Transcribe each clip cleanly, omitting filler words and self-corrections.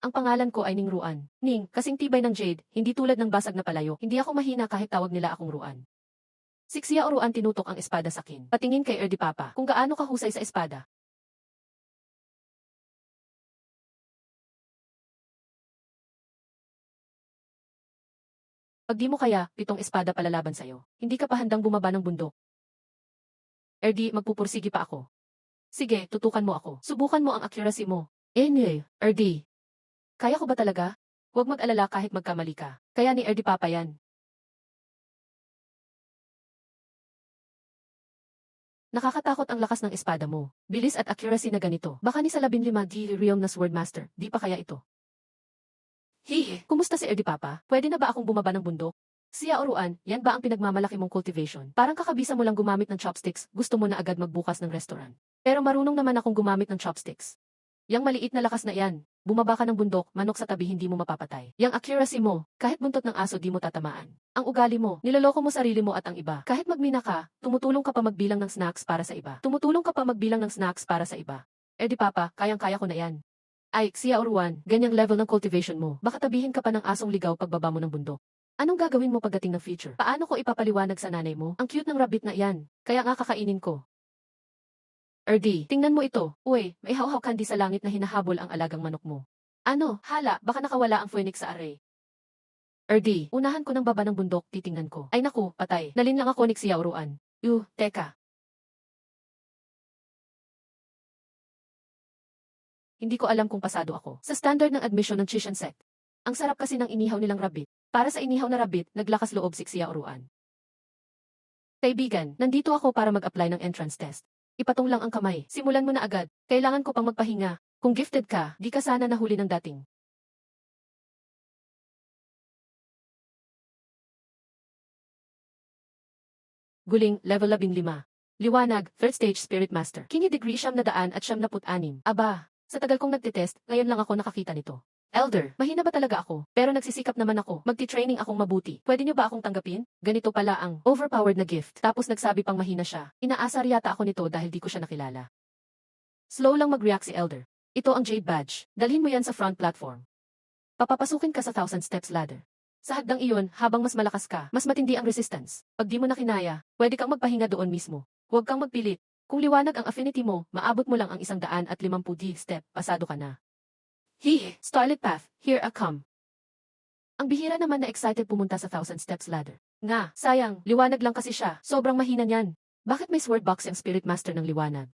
Ang pangalan ko ay Ning Ruan. Ning, kasing tibay ng jade, hindi tulad ng basag na palayo. Hindi ako mahina kahit tawag nila akong Ruan. Siksiya o Ruan tinutok ang espada sa akin. Patingin kay Erdi Papa kung gaano kahusay sa espada. Pag di mo kaya, 7 espada palalaban sa'yo. Hindi ka pa handang bumaba ng bundok. Erdi, magpupursigi pa ako. Sige, tutukan mo ako. Subukan mo ang accuracy mo. Erdi. Kaya ko ba talaga? Huwag mag-alala kahit magkamali ka. Kaya ni Erdi Papa yan. Nakakatakot ang lakas ng espada mo. Bilis at accuracy na ganito. Baka ni sa 15 realm na Swordmaster, di pa kaya ito. Kumusta si Erdi Papa? Pwede na ba akong bumaba ng bundok? Siya o Ruan, yan ba ang pinagmamalaki mong cultivation? Parang kakabisa mo lang gumamit ng chopsticks, gusto mo na agad magbukas ng restaurant. Pero marunong naman akong gumamit ng chopsticks. Yang maliit na lakas na yan. Bumaba ka ng bundok, manok sa tabi hindi mo mapapatay. Yang accuracy mo, kahit buntot ng aso di mo tatamaan. Ang ugali mo, niloloko mo sarili mo at ang iba. Kahit magmina ka, tumutulong ka pa magbilang ng snacks para sa iba. Erdi Papa, kayang-kaya ko na yan. Ay, siya o Ruan, ganyang level ng cultivation mo. Baka tabihin ka pa ng asong ligaw pagbaba mo ng bundok. Anong gagawin mo pagdating ng future? Paano ko ipapaliwanag sa nanay mo? Ang cute ng rabbit na yan. Kaya nga kakainin ko. Erdi, tingnan mo ito. Uy, may hawhaw candy sa langit na hinahabol ang alagang manok mo. Ano, hala, baka nakawala ang phoenix sa array. Erdi, unahan ko ng baba ng bundok, titingnan ko. Ay naku, patay. Nalin lang ako ni siya o Ruan. Teka. Hindi ko alam kung pasado ako. Sa standard ng admission ng Chishan sect. Ang sarap kasi ng inihaw nilang rabbit. Para sa inihaw na rabbit, naglakas loob si siya o Ruan. Kaibigan, nandito ako para mag-apply ng entrance test. Ipatong lang ang kamay. Simulan mo na agad. Kailangan ko pang magpahinga. Kung gifted ka, di ka sana nahuli ng dating. Guling, level 15. Liwanag, third stage spirit master. Kini degree 900 at 76. Aba, sa tagal kong nagtitest, ngayon lang ako nakakita nito. Elder, mahina ba talaga ako? Pero nagsisikap naman ako. Magti-training akong mabuti. Pwede niyo ba akong tanggapin? Ganito pala ang overpowered na gift. Tapos nagsabi pang mahina siya. Inaasar yata ako nito dahil di ko siya nakilala. Slow lang mag-react si Elder. Ito ang Jade Badge. Dalhin mo yan sa front platform. Papapasukin ka sa 1,000 steps ladder. Sa hagdang iyon, habang mas malakas ka, mas matindi ang resistance. Pag di mo na kinaya, pwede kang magpahinga doon mismo. Huwag kang magpilit. Kung liwanag ang affinity mo, maabot mo lang ang 150 step, pasado ka na. Starlit Path, here I come. Ang bihira naman na excited pumunta sa 1,000 steps ladder. Nga, sayang, liwanag lang kasi siya, sobrang mahina niyan. Bakit may sword box ang spirit master ng liwanag?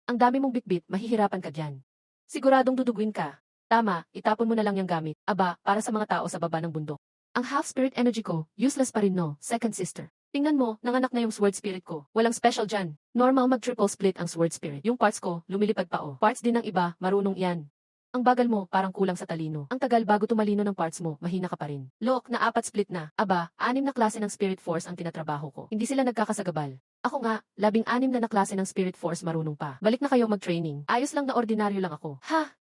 Ang dami mong bitbit, mahihirapan ka dyan. Siguradong duduguin ka. Tama, itapon mo na lang yung gamit. Aba, para sa mga tao sa baba ng bundok. Ang half spirit energy ko, useless pa rin no, second sister. Tingnan mo, nanganak na yung sword spirit ko. Walang special dyan. Normal mag-triple split ang sword spirit. Yung parts ko, lumilipad pa o. Parts din ng iba, marunong yan. Ang bagal mo, parang kulang sa talino. Ang tagal bago tumalino ng parts mo, mahina ka pa rin. Look, na 4 split na. Aba, 6 na klase ng spirit force ang tinatrabaho ko. Hindi sila nagkakasagabal. Ako nga, 16 na klase ng spirit force marunong pa. Balik na kayo mag-training. Ayos lang na ordinaryo lang ako. Ha?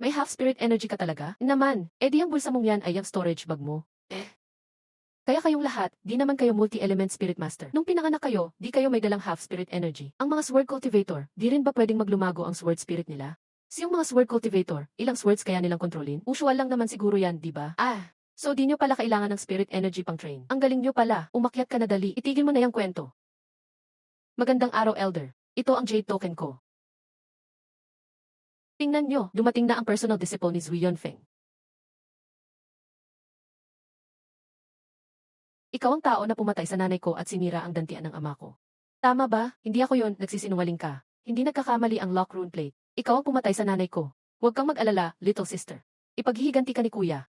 May half spirit energy ka talaga? Naman, di ang bulsa mong yan ay ang storage bag mo. Kaya kayong lahat, di naman kayo multi-element spirit master. Nung pinanganak kayo, di kayo may dalang half spirit energy. Ang mga sword cultivator, di rin ba pwedeng maglumago ang sword spirit nila? Yung mga sword cultivator, ilang swords kaya nilang kontrolin? Usual lang naman siguro yan, di ba? So di nyo pala kailangan ng spirit energy pang train. Ang galing nyo pala, umakyat ka na dali, itigil mo na yung kwento. Magandang araw, Elder. Ito ang Jade token ko. Tingnan nyo, dumating na ang personal disciple ni Zui Yunfeng. Ikaw ang tao na pumatay sa nanay ko at sinira ang dantian ng ama ko. Tama ba? Hindi ako yon, nagsisinungaling ka. Hindi nagkakamali ang lock rune plate. Ikaw ang pumatay sa nanay ko. Huwag kang mag-alala, little sister. Ipaghihiganti ka ni kuya.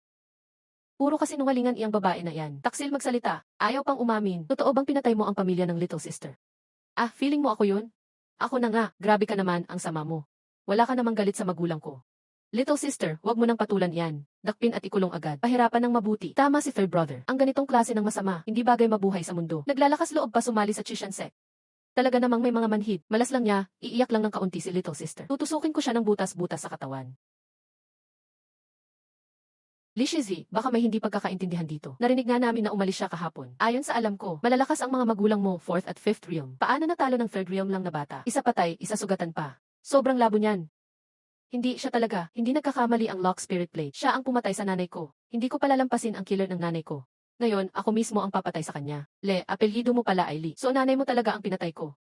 Puro kasinungalingan iyang babae na yan. Taksil magsalita, ayaw pang umamin. Totoo bang pinatay mo ang pamilya ng little sister? Feeling mo ako yun? Ako na nga, grabe ka naman, ang sama mo. Wala ka namang galit sa magulang ko. Little sister, wag mo nang patulan yan. Dakpin at ikulong agad. Pahirapan ng mabuti. Tama si third brother. Ang ganitong klase ng masama, hindi bagay mabuhay sa mundo. Naglalakas loob pa sumali sa Chishan sect. Talaga namang may mga manhid. Malas lang niya, iiyak lang ng kaunti si little sister. Tutusukin ko siya ng butas-butas sa katawan. Li Shizi, baka may hindi pagkakaintindihan dito. Narinig nga namin na umalis siya kahapon. Ayon sa alam ko, malalakas ang mga magulang mo 4th at 5th realm. Paano natalo ng 3rd realm lang na bata? Isa patay, isa sugatan pa. Sobrang labo niyan. Hindi siya talaga, hindi nagkakamali ang lock spirit plate. Siya ang pumatay sa nanay ko. Hindi ko palalampasin ang killer ng nanay ko. Ngayon, ako mismo ang papatay sa kanya. Apelyido mo pala ay Lee. So nanay mo talaga ang pinatay ko.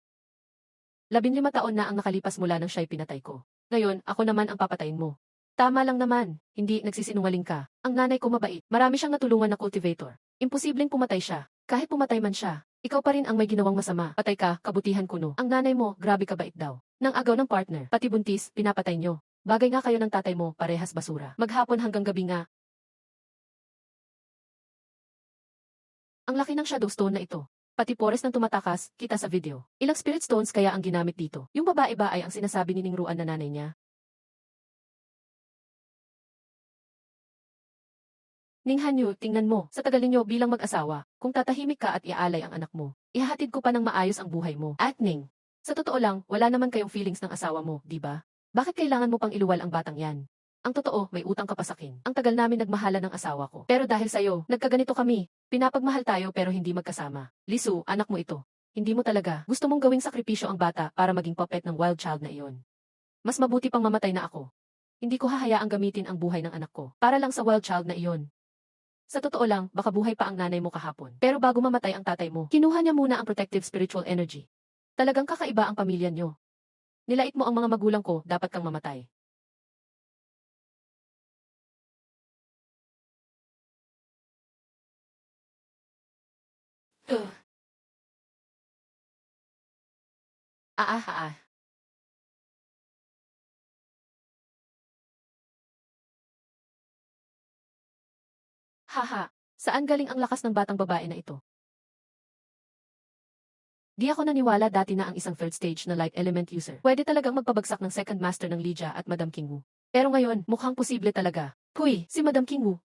15 taon na ang nakalipas mula nang siya'y pinatay ko. Ngayon, ako naman ang papatayin mo. Tama lang naman, hindi nagsisinungaling ka. Ang nanay ko mabait, marami siyang natulungan na cultivator. Imposibleng pumatay siya. Kahit pumatay man siya, ikaw pa rin ang may ginawang masama. Patay ka, kabutihan kuno. Ang nanay mo, grabe kabait daw. Nang agaw ng partner, pati buntis, pinapatay nyo. Bagay nga kayo ng tatay mo, parehas basura. Maghapon hanggang gabi nga. Ang laki ng shadow stone na ito. Pati pores ng tumatakas, kita sa video. Ilang spirit stones kaya ang ginamit dito. Yung babae ba ay ang sinasabi ni Ning Ruan na nanay niya? Ning Hanyu, tingnan mo, sa tagal ninyo bilang mag-asawa, kung tatahimik ka at iaalay ang anak mo, ihahatid ko pa ng maayos ang buhay mo. At Ning, sa totoo lang, wala naman kayong feelings ng asawa mo, di ba? Bakit kailangan mo pang iluwal ang batang yan? Ang totoo, may utang ka pa sakin. Ang tagal namin nagmahalan ng asawa ko. Pero dahil sa'yo, nagkaganito kami. Pinapagmahal tayo pero hindi magkasama. Lisu, anak mo ito. Hindi mo talaga. Gusto mong gawing sakripisyo ang bata para maging puppet ng wild child na iyon. Mas mabuti pang mamatay na ako. Hindi ko hahayaang gamitin ang buhay ng anak ko para lang sa wild child na iyon. Sa totoo lang, baka buhay pa ang nanay mo kahapon. Pero bago mamatay ang tatay mo, kinuha niya muna ang protective spiritual energy. Talagang kakaiba ang pamilya niyo. Nilait mo ang mga magulang ko, dapat kang mamatay. Ugh. Ah ah ah. Haha. Saan galing ang lakas ng batang babae na ito? Di ako naniwala dati na ang isang third stage na light element user pwede talagang magpabagsak ng second master ng Lydia at Madam Kingwu. Pero ngayon, mukhang posible talaga. Huy, si Madam Kingwu.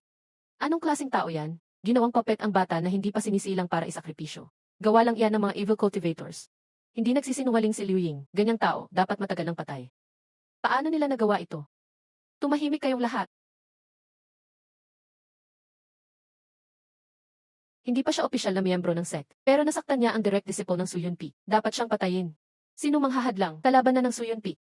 Anong klaseng tao yan? Ginawang puppet ang bata na hindi pa sinisilang para isakripisyo. Gawa lang iyan ng mga evil cultivators. Hindi nagsisinungaling si Liu Ying. Ganyang tao, dapat matagal ng patay. Paano nila nagawa ito? Tumahimik kayong lahat. Hindi pa siya opisyal na miyembro ng sect. Pero nasaktan niya ang direct disciple ng Suyunpi. Dapat siyang patayin. Sino manghahadlang? Kalaban na ng Suyunpi.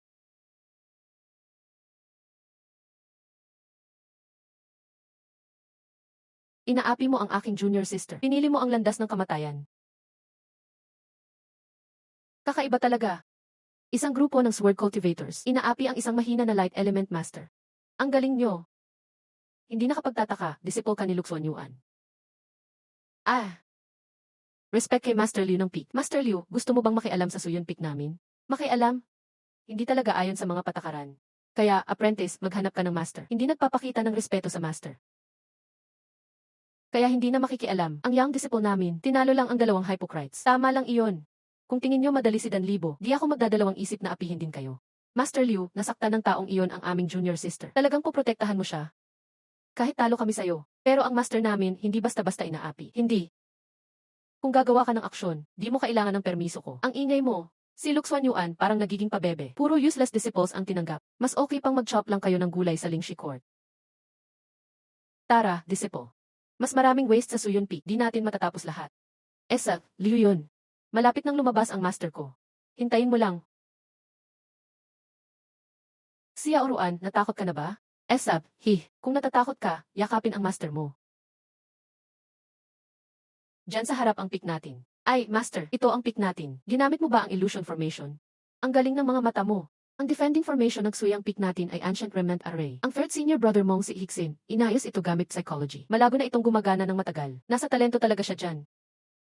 Inaapi mo ang aking junior sister. Pinili mo ang landas ng kamatayan. Kakaiba talaga. Isang grupo ng sword cultivators. Inaapi ang isang mahina na light element master. Ang galing nyo. Hindi nakapagtataka, disciple ka ni Luxuan Yuan. Ah, respect kay Master Liu ng peak. Master Liu, gusto mo bang makialam sa Suyun peak namin? Makialam? Hindi talaga ayon sa mga patakaran. Kaya, apprentice, maghanap ka ng master. Hindi nagpapakita ng respeto sa master. Kaya hindi na makikialam. Ang young disciple namin, tinalo lang ang dalawang hypocrites. Tama lang iyon. Kung tingin nyo madali si Danlibo, di ako magdadalawang isip na apihin din kayo. Master Liu, nasaktan ng taong iyon ang aming junior sister. Talagang poprotektahan mo siya. Kahit talo kami sa'yo. Pero ang master namin, hindi basta-basta inaapi. Hindi. Kung gagawa ka ng aksyon, di mo kailangan ng permiso ko. Ang ingay mo. Si Luxuan Yuan parang nagiging pabebe. Puro useless disciples ang tinanggap. Mas okay pang mag-chop lang kayo ng gulay sa Lingshi Court. Tara, disciple. Mas maraming waste sa Suyunpi, di natin matatapos lahat. Esa, Liu yun. Malapit nang lumabas ang master ko. Hintayin mo lang. Siya Oruan, natakot ka na ba? Esab, kung natatakot ka, yakapin ang master mo. Diyan sa harap ang pick natin. Ay, master, ito ang pick natin. Ginamit mo ba ang illusion formation? Ang galing ng mga mata mo. Ang defending formation ng suyang pick natin ay Ancient Remnant Array. Ang third senior brother mong si Hixin, inayos ito gamit psychology. Malago na itong gumagana ng matagal. Nasa talento talaga siya dyan.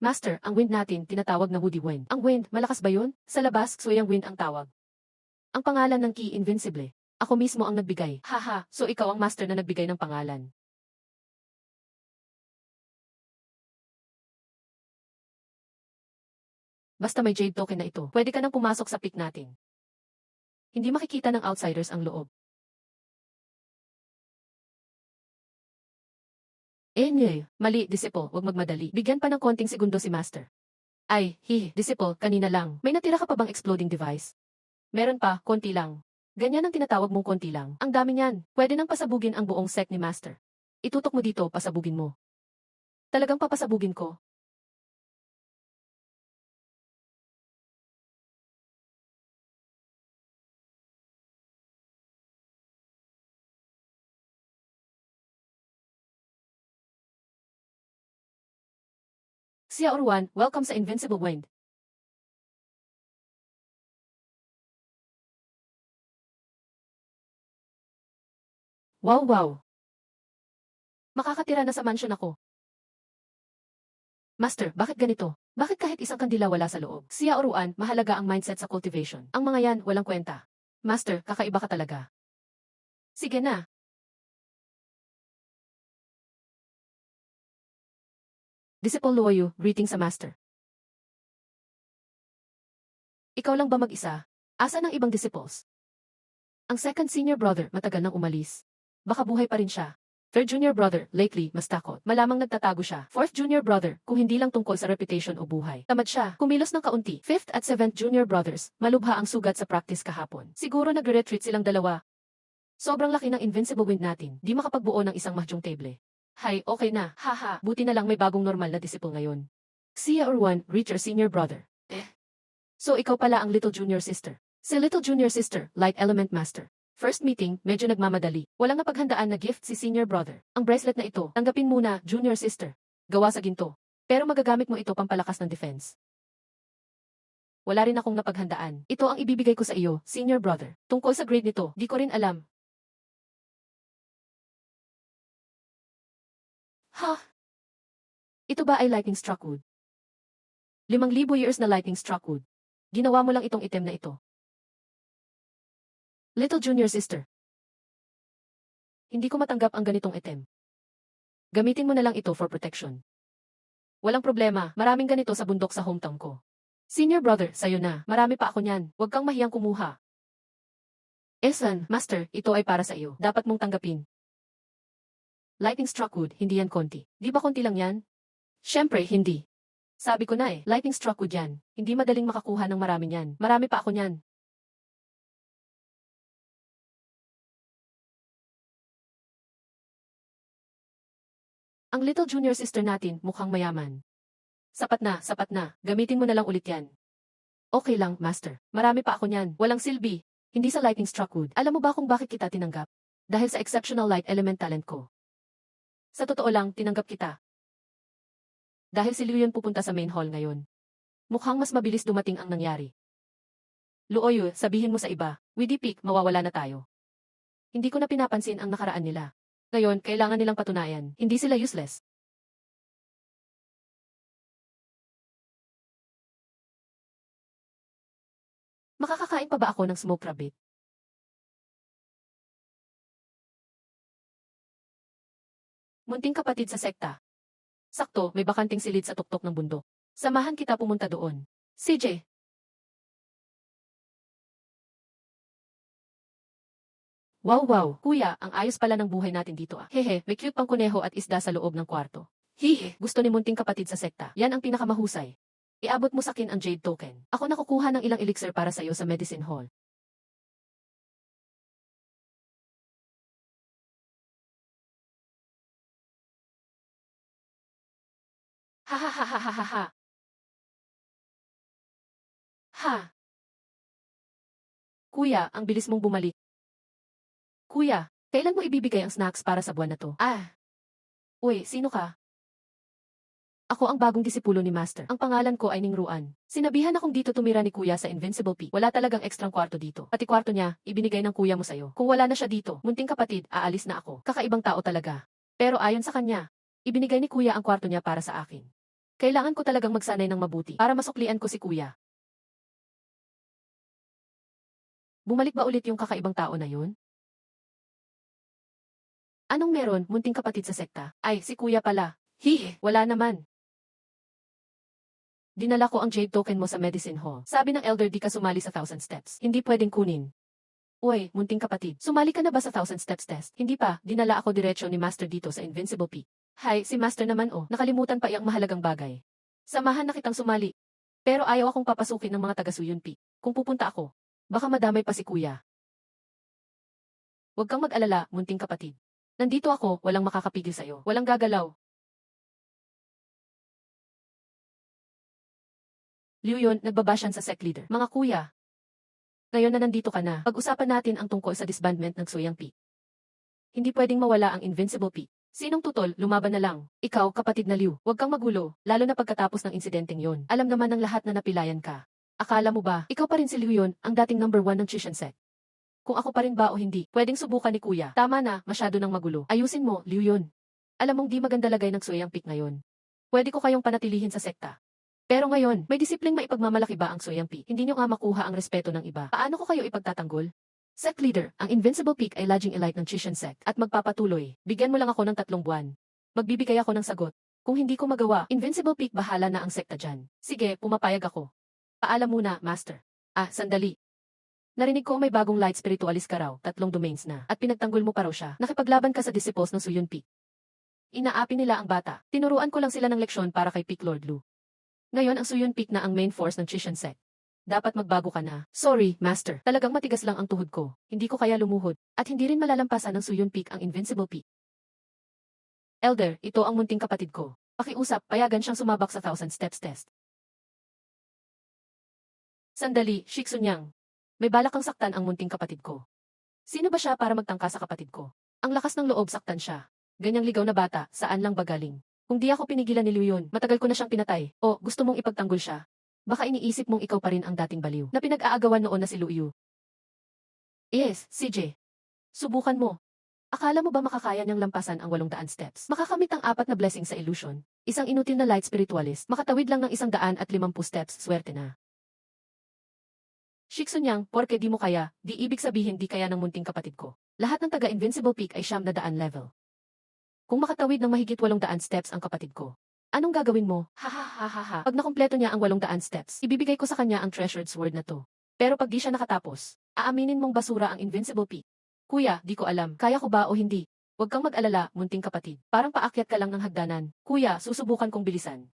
Master, ang wind natin, tinatawag na Woody Wind. Ang wind, malakas ba yun? Sa labas, suyang wind ang tawag. Ang pangalan ng key, Invincible. Ako mismo ang nagbigay. Haha, so ikaw ang master na nagbigay ng pangalan. Basta may jade token na ito, pwede ka nang pumasok sa pick natin. Hindi makikita ng outsiders ang loob. Mali, disciple, wag magmadali. Bigyan pa ng konting segundo si master. Ay, disciple, kanina lang. May natira ka pa bang exploding device? Meron pa, konti lang. Ganyan ang tinatawag mong konti lang. Ang dami niyan. Pwede nang pasabugin ang buong sect ni master. Itutok mo dito, pasabugin mo. Talagang papasabugin ko. Xia Orwan, welcome sa Invincible Wind. Wow. Makakatira na sa mansion ako. Master, bakit ganito? Bakit kahit isang kandila wala sa loob? Xia Orwan, mahalaga ang mindset sa cultivation. Ang mga yan, walang kwenta. Master, kakaiba ka talaga. Sige na. Disciple Luoyu, greeting sa master. Ikaw lang ba mag-isa? Asa ng ibang disciples? Ang second senior brother, matagal nang umalis. Baka buhay pa rin siya. Third junior brother, lately, mas takot. Malamang nagtatago siya. Fourth junior brother, kung hindi lang tungkol sa reputation o buhay. Tamad siya, kumilos ng kaunti. Fifth at seventh junior brothers, malubha ang sugat sa practice kahapon. Siguro nagre-retreat silang dalawa. Sobrang laki ng Invincible Wind natin, di makapagbuo ng isang mahjong table. Hay, okay na, haha, buti na lang may bagong normal na disciple ngayon. Xia Orwan, Richer senior brother. So ikaw pala ang little junior sister. Si little junior sister, light element master. First meeting, medyo nagmamadali. Walang napaghandaan na gift si senior brother. Ang bracelet na ito, tanggapin muna, junior sister. Gawa sa ginto. Pero magagamit mo ito pampalakas ng defense. Wala rin akong napaghandaan. Ito ang ibibigay ko sa iyo, senior brother. Tungkol sa grade nito, di ko rin alam. Ha? Ito ba ay lightning struck wood? 5,000 years na lightning struck wood. Ginawa mo lang itong item na ito. Little junior sister. Hindi ko matanggap ang ganitong item. Gamitin mo na lang ito for protection. Walang problema, maraming ganito sa bundok sa hometown ko. Senior brother, sayo na, marami pa ako niyan, huwag kang mahiyang kumuha. Esan, master, ito ay para sa iyo, dapat mong tanggapin. Lightning struck wood, hindi yan konti. Di ba konti lang yan? Syempre, hindi. Sabi ko na lightning struck wood yan. Hindi madaling makakuha ng marami niyan. Marami pa ako niyan. Ang little junior sister natin, mukhang mayaman. Sapat na. Gamitin mo na lang ulit yan. Okay lang, master. Marami pa ako niyan. Walang silbi. Hindi sa lightning struck wood. Alam mo ba kung bakit kita tinanggap? Dahil sa exceptional light element talent ko. Sa totoo lang, tinanggap kita. Dahil si Liu Yun pupunta sa main hall ngayon. Mukhang mas mabilis dumating ang nangyari. Luoyu, sabihin mo sa iba, with the peak, mawawala na tayo. Hindi ko na pinapansin ang nakaraan nila. Ngayon, kailangan nilang patunayan, hindi sila useless. Makakakain pa ba ako ng smoked rabbit? Munting kapatid sa sekta. Sakto, may bakanting silid sa tuktok ng bundok. Samahan kita pumunta doon. CJ. Wow, kuya, ang ayos pala ng buhay natin dito ah. Hehe, may cute pang kuneho at isda sa loob ng kwarto. Hihe, gusto ni munting kapatid sa sekta. Yan ang pinakamahusay. Iabot mo sa akin ang Jade Token. Ako nakukuha ng ilang elixir para sa'yo sa Medicine Hall. Ha. Ha. Kuya, ang bilis mong bumalik. Kuya, kailan mo ibibigay ang snacks para sa buwan na to? Uy, sino ka? Ako ang bagong disipulo ni Master. Ang pangalan ko ay Ningruan. Sinabihan akong dito tumira ni Kuya sa Invincible Peak. Wala talagang ekstrang kwarto dito. Pati kwarto niya, ibinigay ng kuya mo sa'yo. Kung wala na siya dito, munting kapatid, aalis na ako. Kakaibang tao talaga. Pero ayon sa kanya, ibinigay ni Kuya ang kwarto niya para sa akin. Kailangan ko talagang magsanay ng mabuti para masuklian ko si Kuya. Bumalik ba ulit yung kakaibang tao na yun? Anong meron, munting kapatid sa sekta? Ay, si Kuya pala. Wala naman. Dinala ko ang Jade Token mo sa Medicine Hall. Sabi ng elder di ka sumali sa 1,000 steps. Hindi pwedeng kunin. Uy, munting kapatid, sumali ka na ba sa 1,000 steps test? Hindi pa, dinala ako diretsyo ni Master dito sa Invincible Peak. Hay, si Master naman nakalimutan pa iyang mahalagang bagay. Samahan na kitang sumali. Pero ayaw akong papasukin ng mga taga-Suyon Peak. Kung pupunta ako, baka madamay pa si Kuya. Huwag kang mag-alala, munting kapatid. Nandito ako, walang makakapigil sa'yo. Walang gagalaw. Liu Yun, nagbabasyan sa sect leader. Mga kuya. Ngayon na nandito ka na, pag-usapan natin ang tungkol sa disbandment ng Suyang Peak. Hindi pwedeng mawala ang Invincible Peak. Sinong tutol, lumaban na lang. Ikaw, kapatid na Liu, huwag kang magulo, lalo na pagkatapos ng insidenteng yon. Alam naman ng lahat na napilayan ka. Akala mo ba, ikaw pa rin si Liu yun, ang dating number 1 ng Chishinsek? Kung ako pa rin ba o hindi, pwedeng subukan ni kuya. Tama na, masyado nang magulo. Ayusin mo, Liu yun. Alam mong di maganda lagay ng Soyang Peak ngayon. Pwede ko kayong panatilihin sa sekta. Pero ngayon, may disipling maipagmamalaki ba ang Soyang Peak? Hindi niyo nga makuha ang respeto ng iba. Paano ko kayo ipagtatanggol? Sect leader, ang Invincible Peak ay laging elite ng Chishan Sect at magpapatuloy. Bigyan mo lang ako ng 3 buwan. Magbibigay ako ng sagot. Kung hindi ko magawa, Invincible Peak bahala na ang sekta dyan. Sige, pumapayag ako. Paalam muna, Master. Sandali. Narinig ko may bagong light spiritualist ka raw, 3 domains na, at pinagtanggol mo pa raw siya. Nakipaglaban ka sa disciples ng Suyun Peak. Inaapi nila ang bata. Tinuruan ko lang sila ng leksyon para kay Peak Lord Lu. Ngayon ang Suyun Peak na ang main force ng Chishan Sect. Dapat magbago ka na. Sorry, Master. Talagang matigas lang ang tuhod ko. Hindi ko kaya lumuhod. At hindi rin malalampasan ng Suyun Peak ang Invincible Peak. Elder, ito ang munting kapatid ko. Pakiusap, payagan siyang sumabak sa 1,000 steps test. Sandali, Shiksunyang. May balak kang saktan ang munting kapatid ko. Sino ba siya para magtangka sa kapatid ko? Ang lakas ng loob saktan siya. Ganyang ligaw na bata, saan lang ba galing? Kung di ako pinigilan ni Liu yun, matagal ko na siyang pinatay. O, gusto mong ipagtanggol siya? Baka iniisip mong ikaw pa rin ang dating baliw na pinag-aagawan noon na si Liu Yu. Yes, CJ. Subukan mo. Akala mo ba makakaya niyang lampasan ang 800 steps? Makakamit ang 4 na blessing sa illusion. Isang inutil na light spiritualist, makatawid lang ng 150 steps, swerte na. Shiksunyang, porke di mo kaya, di ibig sabihin di kaya ng munting kapatid ko. Lahat ng taga-Invincible Peak ay 900 level. Kung makatawid ng mahigit 800 steps ang kapatid ko, anong gagawin mo? Ha ha ha ha ha. Pag nakumpleto niya ang 800 steps, ibibigay ko sa kanya ang treasured sword na to. Pero pag di siya nakatapos, aaminin mong basura ang Invincible Peak. Kuya, di ko alam, kaya ko ba o hindi? Huwag kang mag-alala, munting kapatid. Parang paakyat ka lang ng hagdanan. Kuya, susubukan kong bilisan.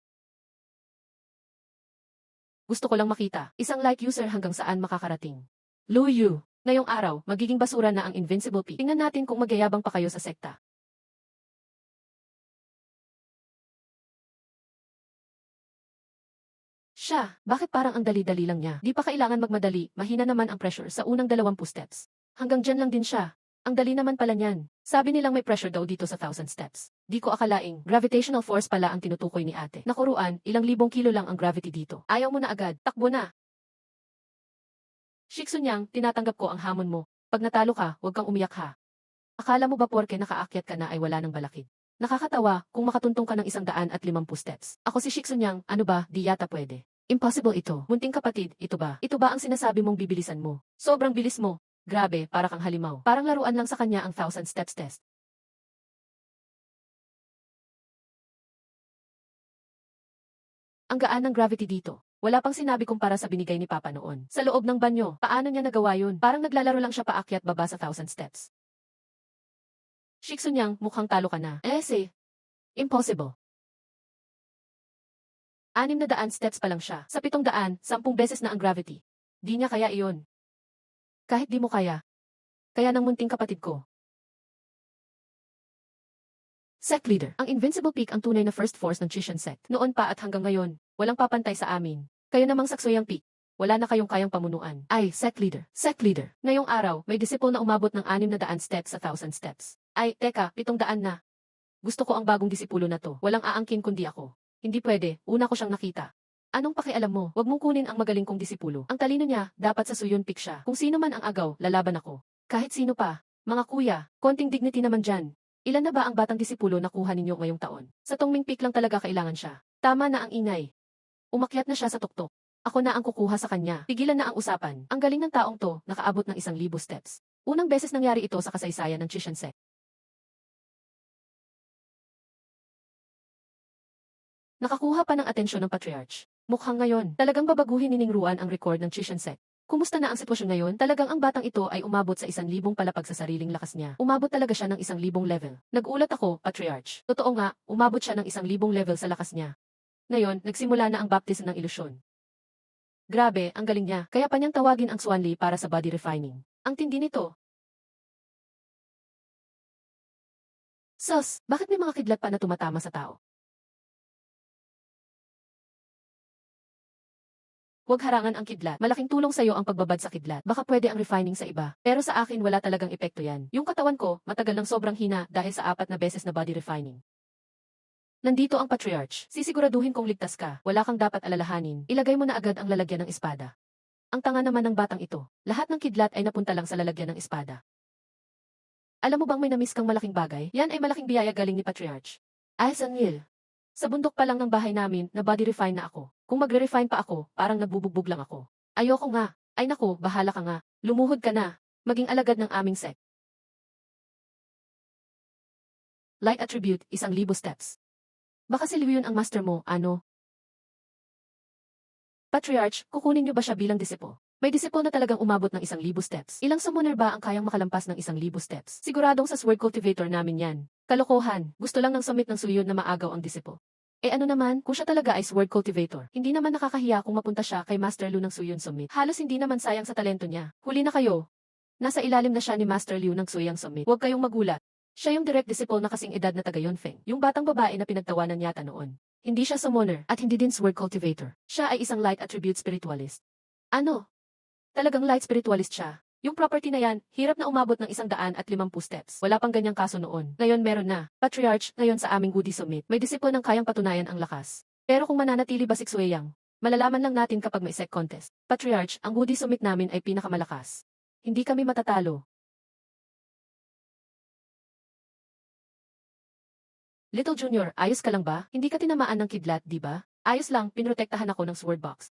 Gusto ko lang makita, isang light user hanggang saan makakarating. Lu Yu, ngayong araw, magiging basura na ang Invincible Peak. Tingnan natin kung magyayabang pa kayo sa sekta. Siya, bakit parang ang dali-dali lang niya? Di pa kailangan magmadali, mahina naman ang pressure sa unang 20 steps. Hanggang dyan lang din siya. Ang dali naman pala niyan. Sabi nilang may pressure daw dito sa 1,000 steps. Di ko akalaing, gravitational force pala ang tinutukoy ni ate. Nakuruan, ilang libong kilo lang ang gravity dito. Ayaw mo na agad, takbo na. Shiksunyang, tinatanggap ko ang hamon mo. Pag natalo ka, huwag kang umiyak ha. Akala mo ba porke nakaakyat ka na ay wala ng balakid? Nakakatawa, kung makatuntong ka ng 150 steps. Ako si Shiksunyang, ano ba, di yata pwede. Impossible ito. Munting kapatid, ito ba? Ito ba ang sinasabi mong bibilisan mo? Sobrang bilis mo. Grabe, para kang halimaw. Parang laruan lang sa kanya ang 1,000 steps test. Ang gaan ng gravity dito. Wala pang sinabi kumpara sa binigay ni Papa noon. Sa loob ng banyo, paano niya nagawa yun? Parang naglalaro lang siya paakyat baba sa 1,000 steps. Shiksunyang, mukhang talo ka na. Impossible. 600 steps pa lang siya. Sa 700, 10 beses na ang gravity. Di niya kaya iyon. Kahit di mo kaya. Kaya ng munting kapatid ko. Sect leader. Ang Invincible Peak ang tunay na first force ng Chishan Sect. Noon pa at hanggang ngayon, walang papantay sa amin. Kayo namang Saksoyang Peak. Wala na kayong kayang pamunuan. Ay, Sect leader. Sect leader. Ngayong araw, may disciple na umabot ng 600 steps sa 1,000 steps. Ay, teka, 700 na. Gusto ko ang bagong disipulo na to. Walang aangkin kundi ako. Hindi pwede, una ko siyang nakita. Anong pakialam mo? Huwag mong kunin ang magaling kong disipulo. Ang talino niya, dapat sa Suyun Peak siya. Kung sino man ang agaw, lalaban ako. Kahit sino pa. Mga kuya, konting dignity naman dyan. Ilan na ba ang batang disipulo na kuha ninyo ngayong taon? Sa Tongming Peak lang talaga kailangan siya. Tama na ang ingay. Umakyat na siya sa tuktok. Ako na ang kukuha sa kanya. Tigilan na ang usapan. Ang galing ng taong to, nakaabot ng 1,000 steps. Unang beses nangyari ito sa kasaysayan ng Chishan Sect. Nakakuha pa ng atensyon ng Patriarch. Mukhang ngayon, talagang babaguhin ni Ning Ruan ang record ng Chishan Sect. Kumusta na ang sitwasyon ngayon? Talagang ang batang ito ay umabot sa 1,000 palapag sa sariling lakas niya. Umabot talaga siya ng 1,000 level. Nag-ulat ako, Patriarch. Totoo nga, umabot siya ng 1,000 level sa lakas niya. Ngayon, nagsimula na ang baptism ng ilusyon. Grabe, ang galing niya. Kaya pa niyang tawagin ang Swanli para sa body refining. Ang tindi nito. Sus, bakit may mga kidlat pa na tumatama sa tao? Huwag harangan ang kidlat. Malaking tulong sa'yo ang pagbabad sa kidlat. Baka pwede ang refining sa iba. Pero sa akin wala talagang epekto yan. Yung katawan ko, matagal ng sobrang hina dahil sa 4 na beses na body refining. Nandito ang Patriarch. Sisiguraduhin kong ligtas ka. Wala kang dapat alalahanin. Ilagay mo na agad ang lalagyan ng espada. Ang tanga naman ng batang ito. Lahat ng kidlat ay napunta lang sa lalagyan ng espada. Alam mo bang may namiss kang malaking bagay? Yan ay malaking biyaya galing ni Patriarch. Sangil. Sa bundok pa lang ng bahay namin, na body refine na ako. Kung magre-refine pa ako, parang nagbubugbog lang ako. Ayoko nga. Ay naku, bahala ka nga. Lumuhod ka na. Maging alagad ng aming sect. Light attribute, 1,000 steps. Baka si Liu yun ang master mo, ano? Patriarch, kukunin niyo ba siya bilang disipo? May disipo na talagang umabot ng 1,000 steps. Ilang summoner ba ang kayang makalampas ng 1,000 steps? Siguradong sa sword cultivator namin yan. Kalokohan, gusto lang ng summit ng suyon na maagaw ang disipo. Ano naman, kung siya talaga ay sword cultivator, hindi naman nakakahiya kung mapunta siya kay Master Liu ng Suyon Summit. Halos hindi naman sayang sa talento niya. Huli na kayo. Nasa ilalim na siya ni Master Liu ng Suyang Summit. Huwag kayong magulat. Siya yung direct disciple na kasing edad na taga Yunfeng, yung batang babae na pinagtawanan yata noon. Hindi siya summoner, at hindi din sword cultivator. Siya ay isang light attribute spiritualist. Ano? Talagang light spiritualist siya. Yung property na yan, hirap na umabot ng 150 steps. Wala pang ganyang kaso noon. Ngayon meron na. Patriarch, ngayon sa aming Woody Summit, may disipo ng kayang patunayan ang lakas. Pero kung mananatili ba si Xueyang, malalaman lang natin kapag may sec contest. Patriarch, ang Woody Summit namin ay pinakamalakas. Hindi kami matatalo. Little Junior, ayos ka lang ba? Hindi ka tinamaan ng kidlat, di ba? Ayos lang, pinrotektahan ako ng sword box.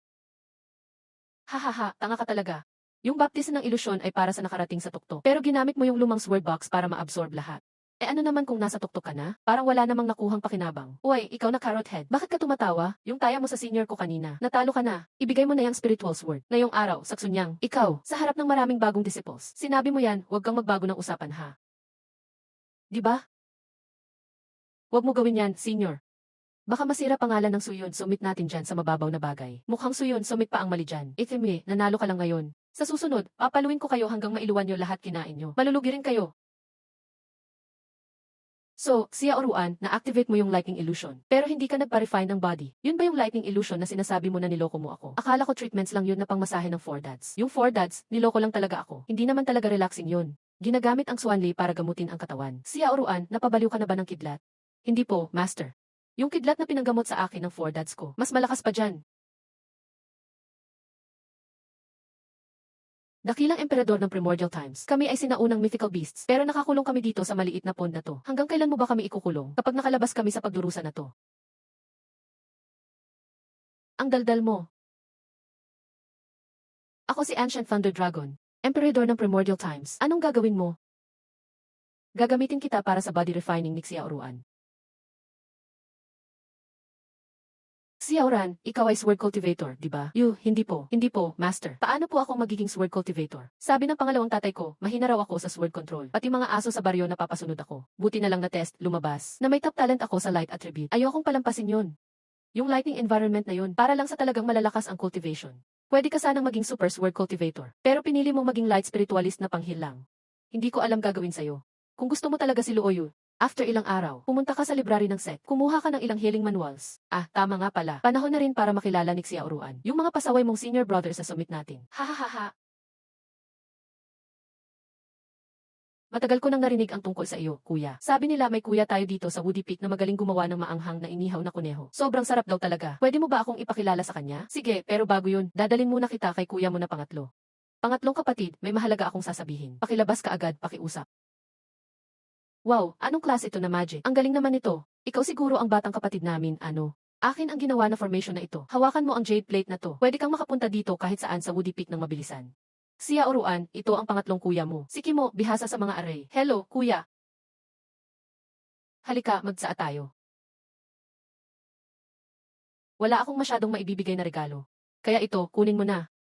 Hahaha, tanga ka talaga. Yung baptism ng ilusyon ay para sa nakarating sa tuktok. Pero ginamit mo yung lumang sword box para ma-absorb lahat. Ano naman kung nasa tuktok ka na? Parang wala namang nakuhang pakinabang. Uy, ikaw na carrot head. Bakit ka tumatawa? Yung taya mo sa senior ko kanina. Natalo ka na. Ibigay mo na yung spiritual sword. Ngayong araw, Saksunyang, ikaw, sa harap ng maraming bagong disciples. Sinabi mo yan, huwag kang magbago ng usapan ha. Di ba? Huwag mo gawin yan, senior. Baka masira pangalan ng Suyon Summit natin dyan sa mababaw na bagay. Mukhang Suyon Summit pa ang mali dyan. Itimli, nanalo ka lang ngayon. Sa susunod, papaluin ko kayo hanggang mailuwan nyo lahat kinain nyo. Malulugi rin kayo. So, Xia Oruan, na-activate mo yung lightning illusion. Pero hindi ka nagpa-refine ng body. Yun ba yung lightning illusion na sinasabi mo na niloko mo ako? Akala ko treatments lang yun na pangmasahe ng 4 dads. Yung 4 dads, niloko lang talaga ako. Hindi naman talaga relaxing yun. Ginagamit ang Swanli para gamutin ang katawan. Xia Oruan, napabaliw ka na ba ng kidlat? Hindi po, master. Yung kidlat na pinanggamot sa akin ng 4 dads ko, mas malakas pa dyan. Dakilang emperador ng Primordial Times. Kami ay sinaunang mythical beasts, pero nakakulong kami dito sa maliit na pond na to. Hanggang kailan mo ba kami ikukulong kapag nakalabas kami sa pagdurusa na to? Ang daldal mo. Ako si Ancient Thunder Dragon, emperador ng Primordial Times. Anong gagawin mo? Gagamitin kita para sa body refining ni Xia Oruan. Xia Oruan, ikaw ay sword cultivator, di ba? Hindi po, master. Paano po ako magiging sword cultivator? Sabi ng pangalawang tatay ko, mahina raw ako sa sword control. Pati mga aso sa baryo napapasunod ako. Buti na lang na test, lumabas, na may top talent ako sa light attribute. Ayokong palampasin yun. Yung lighting environment na yun, para lang sa talagang malalakas ang cultivation. Pwede ka sanang maging super sword cultivator, pero pinili mong maging light spiritualist na panghil lang. Hindi ko alam gagawin sa'yo. Kung gusto mo talaga si Luoyu, after ilang araw, pumunta ka sa library ng set, kumuha ka ng ilang healing manuals. Tama nga pala. Panahon na rin para makilala ni Xia Oruan. Yung mga pasaway mong senior brother sa summit natin. Hahaha. Matagal ko nang narinig ang tungkol sa iyo, kuya. Sabi nila may kuya tayo dito sa Woody Peak na magaling gumawa ng maanghang na inihaw na kuneho. Sobrang sarap daw talaga. Pwede mo ba akong ipakilala sa kanya? Sige, pero bago yun, dadalin muna kita kay kuya mo na pangatlo. Pangatlong kapatid, may mahalaga akong sasabihin. Pakilabas ka agad, pakiusap. Wow, anong klase ito na magic? Ang galing naman ito. Ikaw siguro ang batang kapatid namin, ano? Akin ang ginawa na formation na ito. Hawakan mo ang jade plate na to. Pwede kang makapunta dito kahit saan sa Woody Peak ng mabilisan. Xia Oruan, ito ang pangatlong kuya mo. Si Kimo, bihasa sa mga array. Hello, kuya. Halika, magsaa tayo. Wala akong masyadong maibibigay na regalo. Kaya ito, kunin mo na.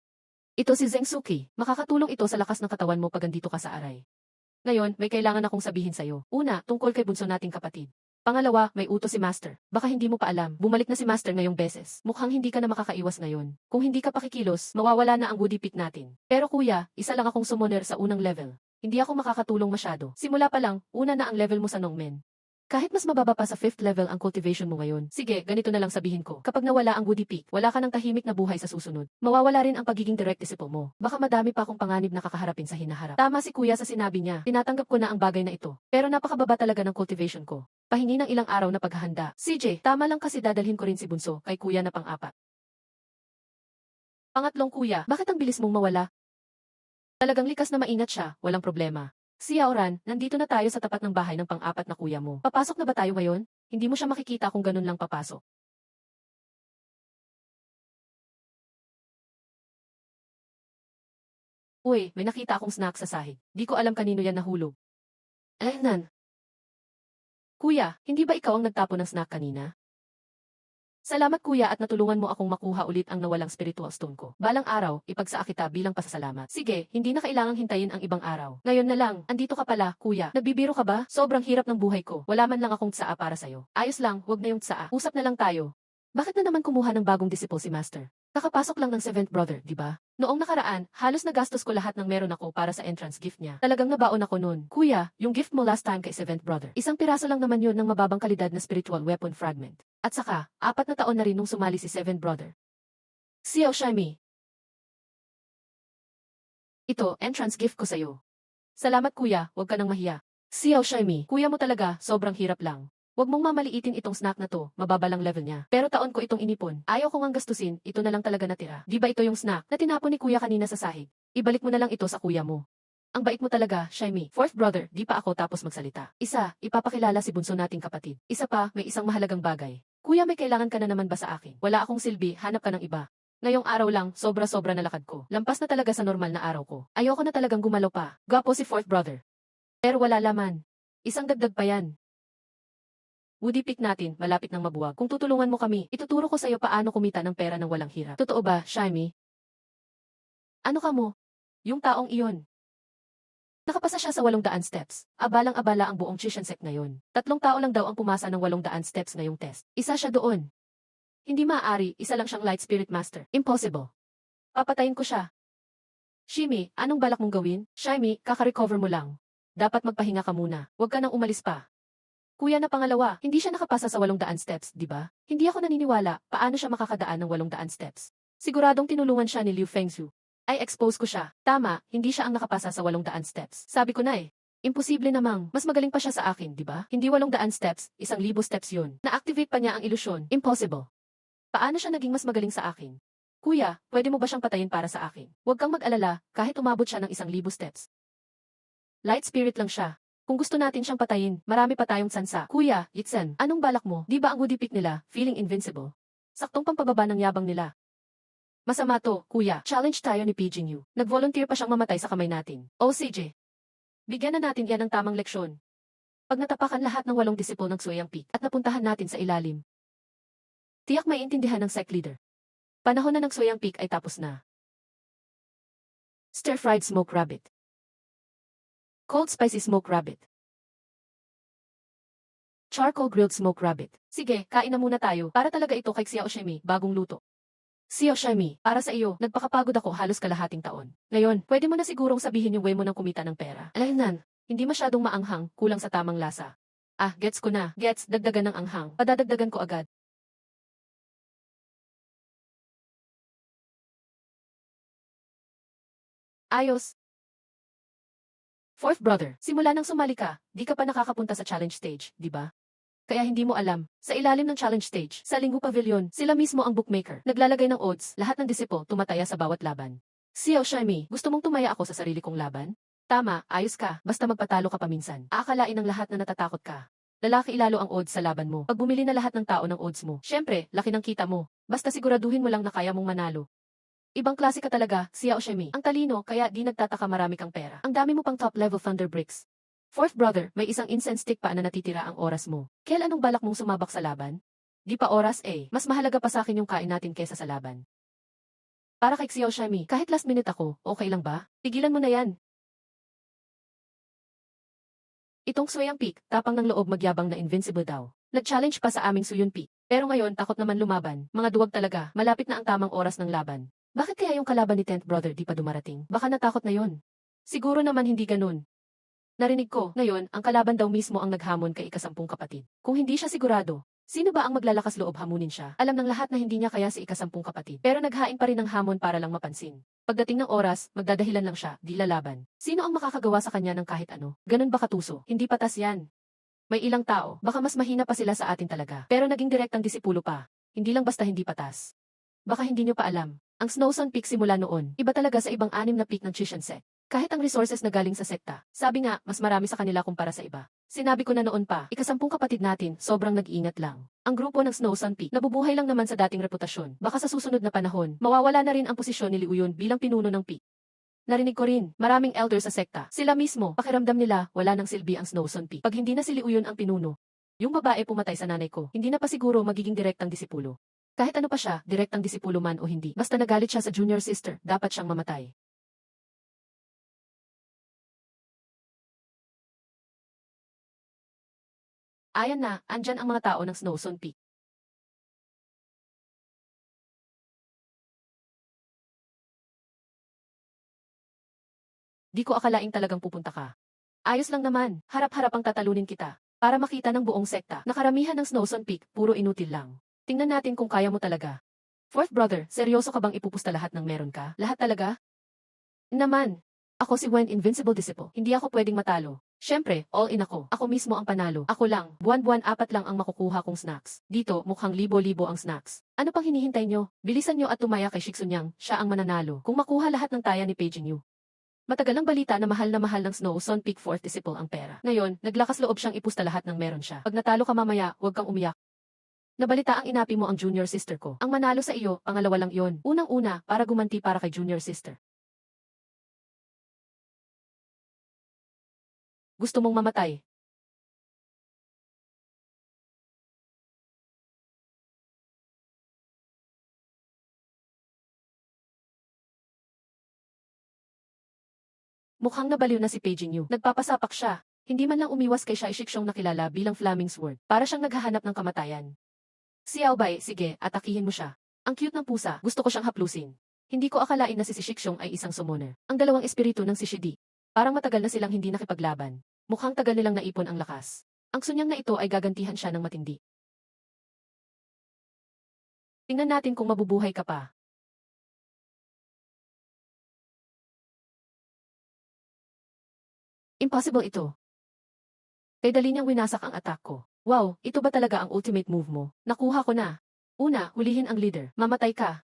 Ito si Zheng Suki. Makakatulong ito sa lakas ng katawan mo pag andito ka sa aray. Ngayon, may kailangan akong sabihin sa'yo. Una, tungkol kay bunso nating kapatid. Pangalawa, may utos si Master. Baka hindi mo pa alam, bumalik na si Master ngayong beses. Mukhang hindi ka na makakaiwas ngayon. Kung hindi ka pakikilos, mawawala na ang Woody Peak natin. Pero kuya, isa lang akong summoner sa unang level. Hindi ako makakatulong masyado. Simula pa lang, una na ang level mo sa Nongmen. Kahit mas mababa pa sa 5th level ang cultivation mo ngayon. Sige, ganito na lang sabihin ko. Kapag nawala ang Woody Peak, wala ka ng tahimik na buhay sa susunod. Mawawala rin ang pagiging direct disciple mo. Baka madami pa akong panganib na kakaharapin sa hinaharap. Tama si kuya sa sinabi niya. Tinatanggap ko na ang bagay na ito. Pero napakababa talaga ng cultivation ko. Pahingi ng ilang araw na paghahanda. CJ, tama lang kasi dadalhin ko rin si Bunso kay kuya na pang-apat. Pangatlong kuya, bakit ang bilis mong mawala? Talagang likas na maingat siya, walang problema. Si Yaoran, nandito na tayo sa tapat ng bahay ng pang-apat na kuya mo. Papasok na ba tayo ngayon? Hindi mo siya makikita kung ganun lang papasok. Uy, may nakita akong snack sa sahig. Di ko alam kanino yan nahulog. Nan. Kuya, hindi ba ikaw ang nagtapo ng snack kanina? Salamat kuya at natulungan mo akong makuha ulit ang nawalang spiritual stone ko. Balang araw, ipagsaa kita bilang pasasalamat. Sige, hindi na kailangang hintayin ang ibang araw. Ngayon na lang, andito ka pala, kuya. Nagbibiro ka ba? Sobrang hirap ng buhay ko. Wala man lang akong tsaa para sa'yo. Ayos lang, wag na yung tsaa. Usap na lang tayo. Bakit na naman kumuha ng bagong disciple si Master? Kakapasok lang ng 7th brother, di ba? Noong nakaraan, halos nagastos ko lahat ng meron ako para sa entrance gift niya. Talagang nabaon ako nun. Kuya, yung gift mo last time kay 7th brother. Isang piraso lang naman yun ng mababang kalidad na spiritual weapon fragment. At saka, 4 na taon na rin nung sumali si 7th brother. Xiao Shaimi. Ito, entrance gift ko sa'yo. Salamat kuya, wag ka nang mahiya. Xiao Shaimi, kuya mo talaga, sobrang hirap lang. Huwag mong mamaliitin itong snack na to, mababalang level niya. Pero taon ko itong inipon. Ayaw ko ngang gastusin, ito na lang talaga natira. Di ba ito yung snack na tinapon ni kuya kanina sa sahig? Ibalik mo na lang ito sa kuya mo. Ang bait mo talaga, Shaimi. 4th brother, di pa ako tapos magsalita. Isa, ipapakilala si bunso nating kapatid. Isa pa, may isang mahalagang bagay. Kuya, may kailangan ka na naman ba sa akin? Wala akong silbi, hanap ka ng iba. Ngayong araw lang, sobra-sobra na lakad ko. Lampas na talaga sa normal na araw ko. Ayoko na talagang gumalaw pa. Gwapo si 4th brother. Pero wala laman. Isang dagdag pa yan. Woody Peak natin, malapit ng mabuwag. Kung tutulungan mo kami, ituturo ko sa iyo paano kumita ng pera ng walang hirap. Totoo ba, Shaimi? Ano ka mo? Yung taong iyon. Nakapasa siya sa 800 steps. Abalang-abala ang buong Chishansek ngayon. 3 tao lang daw ang pumasa ng 800 steps ngayong test. Isa siya doon. Hindi maaari, isa lang siyang Light Spirit Master. Impossible. Papatayin ko siya. Shimi, anong balak mong gawin? Shaimi, kaka-recover mo lang. Dapat magpahinga ka muna. Huwag ka nang umalis pa. Kuya na pangalawa, hindi siya nakapasa sa 800 steps, di ba? Hindi ako naniniwala, paano siya makakadaan ng 800 steps. Siguradong tinulungan siya ni Liu Fengzhu. Ay expose ko siya. Tama, hindi siya ang nakapasa sa 800 steps. Sabi ko na eh. Imposible namang, mas magaling pa siya sa akin, di ba? Hindi 800 steps, 1,000 steps yun. Na-activate pa niya ang ilusyon. Impossible. Paano siya naging mas magaling sa akin? Kuya, pwede mo ba siyang patayin para sa akin? Huwag kang mag-alala, kahit umabot siya ng 1,000 steps. Light spirit lang siya. Kung gusto natin siyang patayin, marami pa tayong tsansa. Kuya, Yitsen, anong balak mo? Di ba ang Woody Peak nila, feeling invincible? Saktong pampababa ng yabang nila. Masama to, kuya. Challenge tayo ni Pijing Yu. Nag-volunteer pa siyang mamatay sa kamay natin. O CJ. Bigyan na natin yan ng tamang leksyon. Pag natapakan lahat ng 8 disciple ng Suyang Peak at napuntahan natin sa ilalim. Tiyak may intindihan ng sect leader. Panahon na ng Suyang Peak ay tapos na. Stir-fried smoked rabbit. Cold spicy smoked rabbit. Charcoal grilled smoked rabbit. Sige, kain na muna tayo. Para talaga ito kay Xiao Shimi, bagong luto. Xiao Shimi, para sa iyo, nagpakapagod ako halos kalahating taon. Ngayon, pwede mo na sigurong sabihin yung way mo ng kumita ng pera. Alaynan, hindi masyadong maanghang, kulang sa tamang lasa. Ah, gets ko na. Gets, dagdagan ng anghang. Padadagdagan ko agad. Ayos. 4th brother, simula nang sumali ka, di ka pa nakakapunta sa challenge stage, di ba? Kaya hindi mo alam, sa ilalim ng challenge stage, sa Linggu Pavilion, sila mismo ang bookmaker. Naglalagay ng odds, lahat ng disciple tumataya sa bawat laban. Xiao Shaimi, gusto mong tumaya ako sa sarili kong laban? Tama, ayos ka, basta magpatalo ka paminsan. Aakalain ng lahat na natatakot ka. Lalaki ilalo ang odds sa laban mo. Pag bumili na lahat ng tao ng odds mo, syempre, laki ng kita mo. Basta siguraduhin mo lang na kaya mong manalo. Ibang klase ka talaga, Xiao Shimi. Ang talino, kaya di nagtataka marami kang pera. Ang dami mo pang top-level thunder bricks. 4th brother, may isang incense stick pa na natitira ang oras mo. Kailan anong balak mong sumabak sa laban? Di pa oras eh. Mas mahalaga pa sa akin yung kain natin kesa sa laban. Para kay Xiao Shimi, kahit last minute ako, okay lang ba? Tigilan mo na yan. Itong Suyang Peak, tapang ng loob magyabang na invincible daw. Nag-challenge pa sa aming Suyun Peak. Pero ngayon takot naman lumaban. Mga duwag talaga, malapit na ang tamang oras ng laban. Bakit kaya yung kalaban ni 10th brother di pa dumarating? Baka natakot na yon. Siguro naman hindi ganun. Narinig ko, ngayon, ang kalaban daw mismo ang naghamon kay ika-10 kapatid. Kung hindi siya sigurado, sino ba ang maglalakas loob hamunin siya? Alam ng lahat na hindi niya kaya si ika-10 kapatid. Pero naghain pa rin ng hamon para lang mapansin. Pagdating ng oras, magdadahilan lang siya, di lalaban. Sino ang makakagawa sa kanya ng kahit ano? Ganun ba katuso? Hindi patas yan. May ilang tao, baka mas mahina pa sila sa atin talaga. Pero naging direktang disipulo pa. Hindi lang basta hindi patas. Baka hindi nyo pa alam. Ang Snowson Peak simula noon, iba talaga sa ibang 6 na peak ng Chichen. Kahit ang resources na galing sa sekta, sabi nga, mas marami sa kanila kumpara sa iba. Sinabi ko na noon pa, ika-10 kapatid natin, sobrang nag-iingat lang. Ang grupo ng Snowson Peak, nabubuhay lang naman sa dating reputasyon. Baka sa susunod na panahon, mawawala na rin ang posisyon ni Liu Yun bilang pinuno ng Peak. Narinig ko rin, maraming elder sa sekta. Sila mismo, pakiramdam nila, wala nang silbi ang Snowson Peak. Pag hindi na si Liu Yun ang pinuno. Yung babae pumatay sa nanay ko, hindi na pa siguro magiging direktang disipulo. Kahit ano pa siya, direktang disipulo man o hindi, basta nagalit siya sa junior sister, dapat siyang mamatay. Ayan na, andyan ang mga tao ng Snowson Peak. Di ko akalaing talagang pupunta ka. Ayos lang naman, harap-harap ang tatalunin kita. Para makita ng buong sekta, na karamihan ng Snowson Peak, puro inutil lang. Tingnan natin kung kaya mo talaga. Fourth brother, seryoso ka bang ipupusta lahat ng meron ka? Lahat talaga? Naman. Ako si Wen Invincible Disciple. Hindi ako pwedeng matalo. Siyempre, all in ako. Ako mismo ang panalo. Ako lang. Buwan-buwan 4 lang ang makukuha kong snacks. Dito, mukhang libo-libo ang snacks. Ano pang hinihintay nyo? Bilisan nyo at tumaya kay Shiksunyang. Siya ang mananalo. Kung makuha lahat ng taya ni Page New. Matagal ang balita na mahal ng Snow Son Peak Fourth Disciple ang pera. Ngayon, naglakas loob siyang ipusta lahat ng meron siya. Pag natalo ka mamaya, huwag kang umiyak. Nabalita ang inapi mo ang junior sister ko. Ang manalo sa iyo, pangalawa lang yon. Unang-una, para gumanti para kay junior sister. Gusto mong mamatay? Mukhang nabaliw na si Paging Yu. Nagpapasapak siya. Hindi man lang umiwas kay Shai Shiksyong nakilala bilang Flaming Sword. Para siyang naghahanap ng kamatayan. Si Aobay, sige, atakihin mo siya. Ang cute ng pusa, gusto ko siyang haplusin. Hindi ko akalain na si Shiksyong ay isang summoner. Ang dalawang espiritu ng si Shidi. Parang matagal na silang hindi nakipaglaban. Mukhang tagal nilang naipon ang lakas. Ang sunyang na ito ay gagantihan siya ng matindi. Tingnan natin kung mabubuhay ka pa. Impossible ito. Kay dali niyang winasak ang attack ko. Wow, ito ba talaga ang ultimate move mo? Nakuha ko na. Una, hulihin ang leader. Mamatay ka.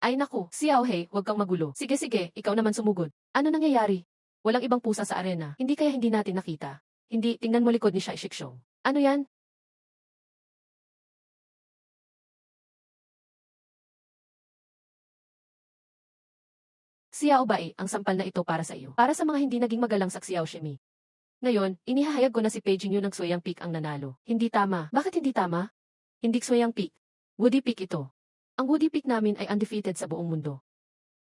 Ay naku, si Aohei, huwag kang magulo. Sige, ikaw naman sumugod. Ano nangyayari? Walang ibang pusa sa arena. Hindi kaya hindi natin nakita. Hindi, tingnan mo likod ni Shai Shiksyong. Ano yan? Si Yao Bai, ang sampal na ito para sa iyo. Para sa mga hindi naging magalang sa Xiao Shimi. Ngayon, inihahayag ko na si Page New ng Suyang Peak ang nanalo. Hindi tama. Bakit hindi tama? Hindi Suyang Peak. Woody Peak ito. Ang Woody Peak namin ay undefeated sa buong mundo.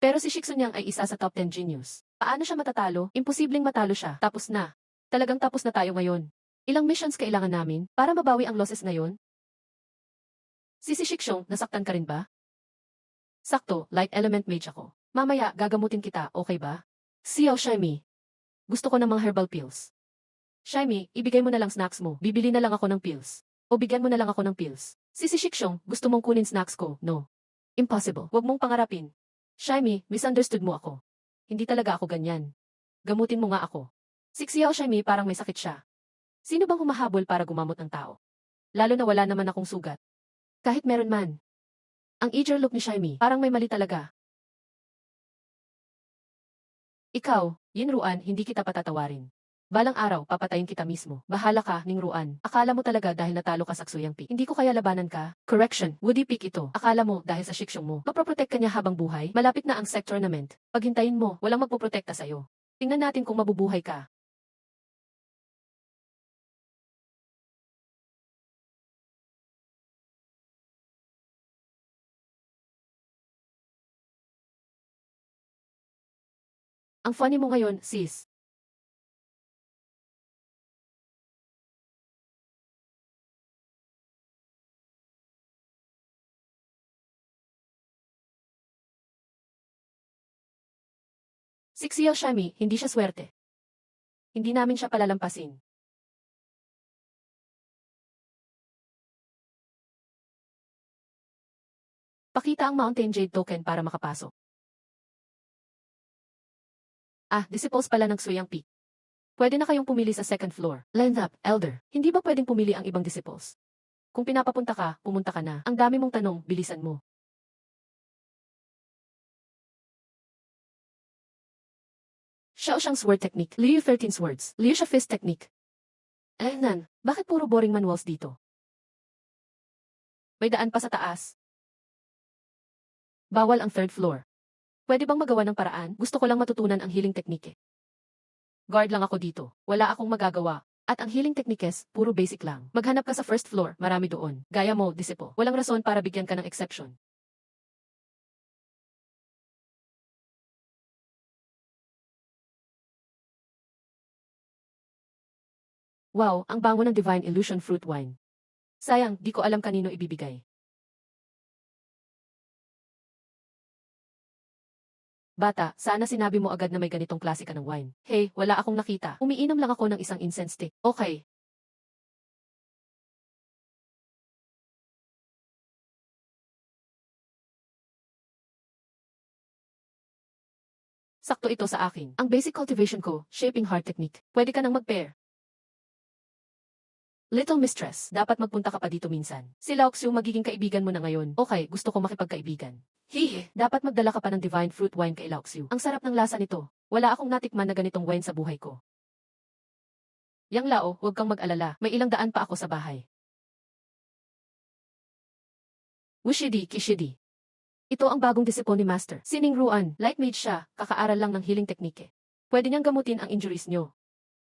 Pero si Shiksunyang ay isa sa top 10 genius. Paano siya matatalo? Imposibleng matalo siya. Tapos na. Talagang tapos na tayo ngayon. Ilang missions kailangan namin para mabawi ang losses na yon? Si Shiksyong, nasaktan ka rin ba? Sakto, light element mage ako. Mamaya, gagamutin kita, okay ba? Xiao Shaimi. Gusto ko ng mga herbal pills. Shaimi, ibigay mo na lang snacks mo. Bibili na lang ako ng pills. O bigyan mo na lang ako ng pills. Si Shiksyong, gusto mong kunin snacks ko? No. Impossible. Huwag mong pangarapin. Shaimi, misunderstood mo ako. Hindi talaga ako ganyan. Gamutin mo nga ako. Si Xiao Shaimi parang may sakit siya. Sino bang humahabol para gumamot ng tao? Lalo na wala naman akong sugat. Kahit meron man. Ang eager look ni Shaimi, parang may mali talaga. Ikaw, Yin Ruan, hindi kita patatawarin. Balang araw, papatayin kita mismo. Bahala ka, Ning Ruan. Akala mo talaga dahil natalo ka sa Xuyang Peak. Hindi ko kaya labanan ka? Correction, Woody Peak ito. Akala mo dahil sa Shiksyong mo. Maproprotect ka niya habang buhay? Malapit na ang Sect Tournament. Paghintayin mo, walang magpoprotekta sa'yo. Tingnan natin kung mabubuhay ka. Ang funny mo ngayon, sis. Si Xiao Shami, hindi siya swerte. Hindi namin siya palalampasin. Pakita ang Mountain Jade token para makapasok. Disciples pala ng Suyang Peak. Pwede na kayong pumili sa second floor. Line up, Elder. Hindi ba pwedeng pumili ang ibang disciples? Kung pinapapunta ka, pumunta ka na. Ang dami mong tanong, bilisan mo. Xiao Shang's word technique. Liu 13's words. Liu Xia fist technique. Nan, bakit puro boring manuals dito? May daan pa sa taas. Bawal ang third floor. Pwede bang magawa ng paraan? Gusto ko lang matutunan ang healing technique. Guard lang ako dito. Wala akong magagawa. At ang healing techniques, puro basic lang. Maghanap ka sa first floor, marami doon. Gaya mo, disipo. Walang rason para bigyan ka ng exception. Wow, ang bango ng Divine Illusion Fruit Wine. Sayang, di ko alam kanino ibibigay. Bata, sana sinabi mo agad na may ganitong klase ka ng wine. Hey, wala akong nakita. Umiinom lang ako ng isang incense stick. Okay. Sakto ito sa akin. Ang basic cultivation ko, shaping heart technique. Pwede ka nang mag-pair. Little Mistress, dapat magpunta ka pa dito minsan. Si Laoxiu magiging kaibigan mo na ngayon. Okay, gusto ko makipagkaibigan. Hihi, dapat magdala ka pa ng Divine Fruit Wine kay Laoxiu. Ang sarap ng lasa nito. Wala akong natikman na ganitong wine sa buhay ko. Yang Lao, huwag kang mag-alala. May ilang daan pa ako sa bahay. Wushidi, Kishidi. Ito ang bagong disipo ni Master. Sining Ruan, light mage siya, kakaaral lang ng healing technique. Pwede niyang gamutin ang injuries niyo.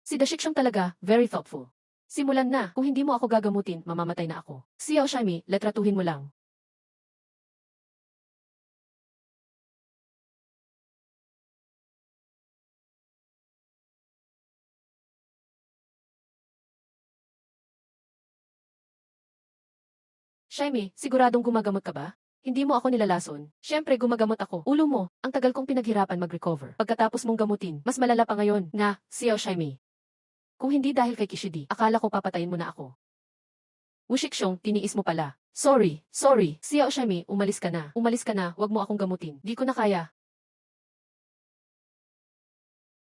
Si Dashikshang talaga, very thoughtful. Simulan na, kung hindi mo ako gagamutin, mamamatay na ako. Xiao Shami, letratuhin mo lang. Shami, siguradong gumagamot ka ba? Hindi mo ako nilalason. Siyempre gumagamot ako. Ulo mo, ang tagal kong pinaghirapan mag-recover. Pagkatapos mong gamutin, mas malala pa ngayon. Nga, Xiao Shami. Kung hindi dahil kay Kishidi, akala ko papatayin mo na ako. Wushikshong, tiniis mo pala. Sorry. Xiao Shami, umalis ka na. Umalis ka na, wag mo akong gamutin. Di ko na kaya.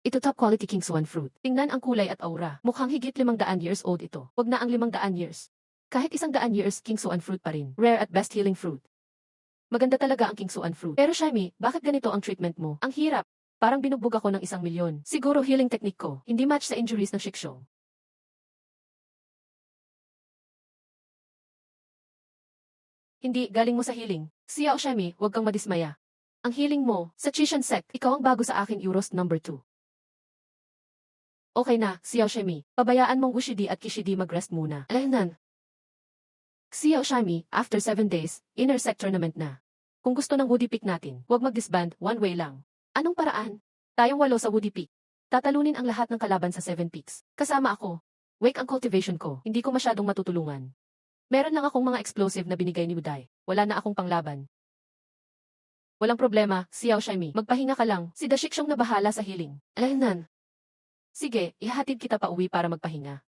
Ito top quality King Swan fruit. Tingnan ang kulay at aura. Mukhang higit 500 years old ito. Wag na ang 500 years. Kahit 100 years, King Swan fruit pa rin. Rare at best healing fruit. Maganda talaga ang King Swan fruit. Pero Shami, bakit ganito ang treatment mo? Ang hirap. Parang binugbog ako ng 1,000,000. Siguro healing technique ko. Hindi match sa injuries ng Shikshong. Hindi, galing mo sa healing. Xiao Shami, huwag kang madismaya. Ang healing mo, sa Chishan sect, ikaw ang bago sa aking Euros number 2. Okay na, Xiao Shami. Pabayaan mong Wushidi at Kishidi mag-rest muna. Nan. Xiao Shami, after 7 days, inner sect tournament na. Kung gusto ng Woody Peak natin, huwag mag-disband, one way lang. Anong paraan? Tayong 8 sa Woody Peak. Tatalunin ang lahat ng kalaban sa 7 peaks. Kasama ako. Wake ang cultivation ko, hindi ko masyadong matutulungan. Meron lang akong mga explosive na binigay ni Uday. Wala na akong panglaban. Walang problema, Xiao Shami. Magpahinga ka lang. Si Dashikshong na bahala sa healing. Nan. Sige, ihahatid kita pa uwi para magpahinga.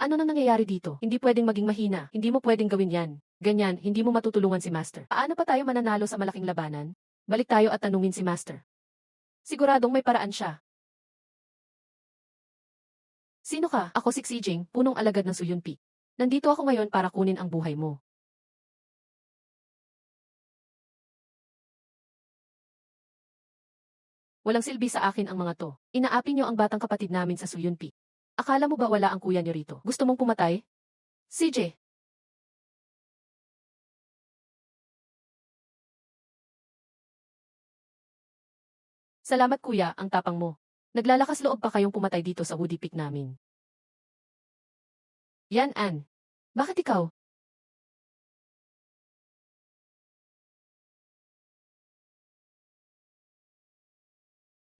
Ano nang nangyayari dito? Hindi pwedeng maging mahina. Hindi mo pwedeng gawin yan. Ganyan, hindi mo matutulungan si Master. Paano pa tayo mananalo sa malaking labanan? Balik tayo at tanungin si Master. Siguradong may paraan siya. Sino ka? Ako si Xijing, punong alagad ng Suyun Peak. Nandito ako ngayon para kunin ang buhay mo. Walang silbi sa akin ang mga to. Inaapi niyo ang batang kapatid namin sa Suyun Peak. Akala mo ba wala ang kuya niyo rito? Gusto mong pumatay? CJ. Salamat kuya, ang tapang mo. Naglalakas loob pa kayong pumatay dito sa Woody Peak namin. Yan, Ann. Bakit ikaw?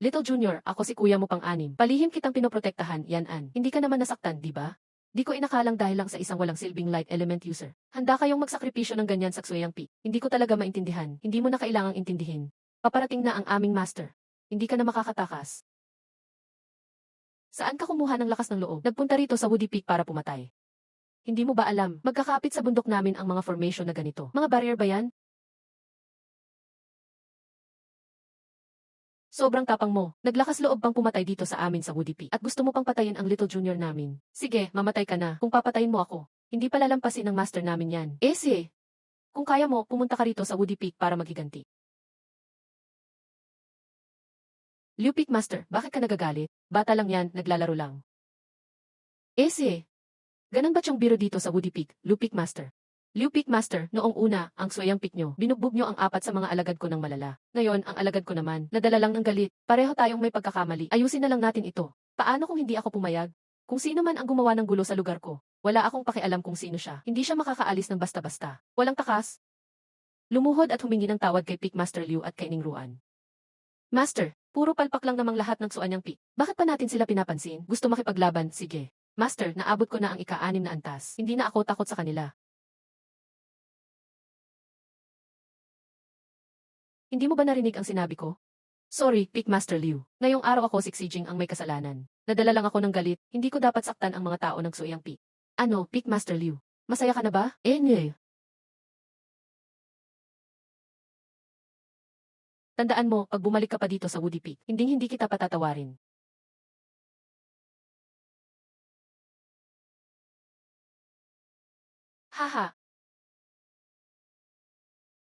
Little Junior, ako si kuya mo pang-anim. Palihim kitang pinoprotektahan, yan, Ann. Hindi ka naman nasaktan, di ba? Di ko inakalang dahil lang sa isang walang silbing light element user. Handa kayong magsakripisyo ng ganyan sa Xuyang Peak. Hindi ko talaga maintindihan. Hindi mo na kailangang intindihin. Paparating na ang aming master. Hindi ka na makakatakas. Saan ka kumuha ng lakas ng loob? Nagpunta rito sa Woody Peak para pumatay. Hindi mo ba alam, magkakapit sa bundok namin ang mga formation na ganito. Mga barrier ba yan? Sobrang tapang mo. Naglakas loob pang pumatay dito sa amin sa Woody Peak. At gusto mo pang patayin ang Little Junior namin. Sige, mamatay ka na. Kung papatayin mo ako, hindi pa lalampasin ng master namin yan. Kung kaya mo, pumunta ka rito sa Woody Peak para maghiganti. Liu Peak Master, bakit ka nagagalit? Bata lang yan, naglalaro lang. Ganun ba tiyong biro dito sa Woody Peak, Liu Peak Master? Liu Peak Master, noong una, ang Xuyang Peak nyo, binugbog nyo ang 4 sa mga alagad ko ng malala. Ngayon, ang alagad ko naman, nadala lang ng galit. Pareho tayong may pagkakamali. Ayusin na lang natin ito. Paano kung hindi ako pumayag? Kung sino man ang gumawa ng gulo sa lugar ko, wala akong pakialam kung sino siya. Hindi siya makakaalis ng basta-basta. Walang takas. Lumuhod at humingi ng tawad kay Peak Master Liu at kay Ning Ruan. Master, puro palpak lang namang lahat ng Xuyang Peak. Bakit pa natin sila pinapansin? Gusto makipaglaban? Sige. Master, naabot ko na ang ika-6 na antas. Hindi na ako takot sa kanila. Hindi mo ba narinig ang sinabi ko? Sorry, Peak Master Liu. Ngayong araw ako si Xijing ang may kasalanan. Nadala lang ako ng galit, hindi ko dapat saktan ang mga tao ng Xuyang Peak. Ano, Peak Master Liu? Masaya ka na ba? Nye. Tandaan mo, pag bumalik ka pa dito sa Woody Peak, hindi kita patatawarin. Haha.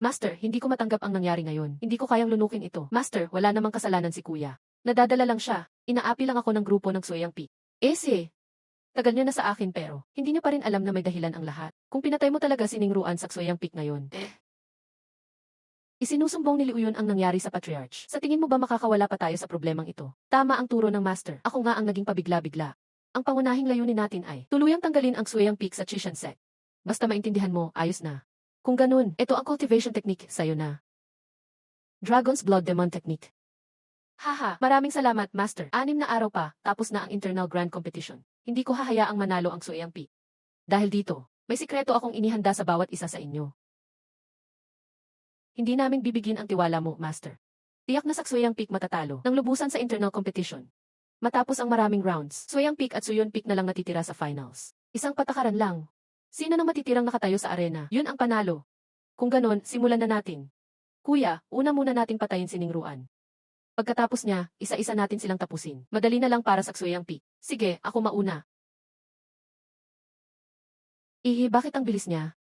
Master, hindi ko matanggap ang nangyari ngayon. Hindi ko kayang lunukin ito. Master, wala namang kasalanan si Kuya. Nadadala lang siya. Inaapi lang ako ng grupo ng Xuyang Peak. Tagal niya na sa akin pero, hindi niya pa rin alam na may dahilan ang lahat. Kung pinatay mo talaga si Ning Ruan sa Xuyang Peak ngayon, isinusumbong ni Liu Yun ang nangyari sa Patriarch. Sa tingin mo ba makakawala pa tayo sa problemang ito? Tama ang turo ng Master. Ako nga ang naging pabigla-bigla. Ang pangunahing layunin natin ay, tuluyang tanggalin ang Xuyang Peak sa Chishan Sect. Basta maintindihan mo, ayos na. Kung ganun, ito ang cultivation technique, sa'yo na. Dragon's Blood Demon Technique. Haha, maraming salamat, Master. 6 na araw pa, tapos na ang internal grand competition. Hindi ko hahayaang manalo ang Xuyang Peak. Dahil dito, may sikreto akong inihanda sa bawat isa sa inyo. Hindi namin bibigyan ang tiwala mo, Master. Tiyak na sa Xuyang Peak matatalo ng lubusan sa internal competition. Matapos ang maraming rounds, Xuyang Peak at Suyon Peak na lang natitira sa finals. Isang patakaran lang. Sino nang matitirang nakatayo sa arena? Yun ang panalo. Kung ganon, simulan na natin. Kuya, una muna nating patayin si Ning Ruan. Pagkatapos niya, isa-isa natin silang tapusin. Madali na lang para sa Xuyang Peak. Sige, ako mauna. Bakit ang bilis niya?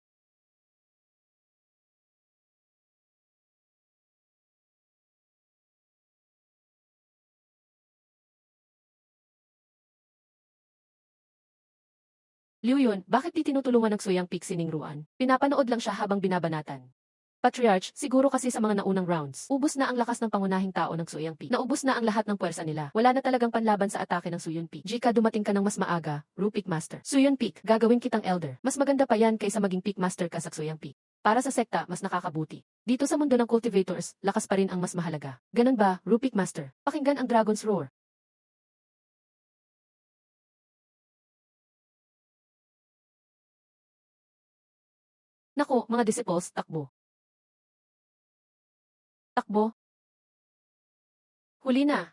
Liu Yun, bakit di tinutulungan ng Xuyang Peak si Ning Ruan? Pinapanood lang siya habang binabanatan. Patriarch, siguro kasi sa mga naunang rounds, ubos na ang lakas ng pangunahing tao ng Xuyang Peak. Naubos na ang lahat ng puwersa nila. Wala na talagang panlaban sa atake ng Suyon Peak. Jika dumating ka ng mas maaga, Peak Master. Suyon Peak, gagawin kitang elder. Mas maganda pa yan kaysa maging Peak Master ka sa Xuyang Peak. Para sa sekta, mas nakakabuti. Dito sa mundo ng cultivators, lakas pa rin ang mas mahalaga. Ganun ba, Peak Master? Pakinggan ang Dragon's Roar. Nako, mga disciples, takbo. Takbo. Huli na.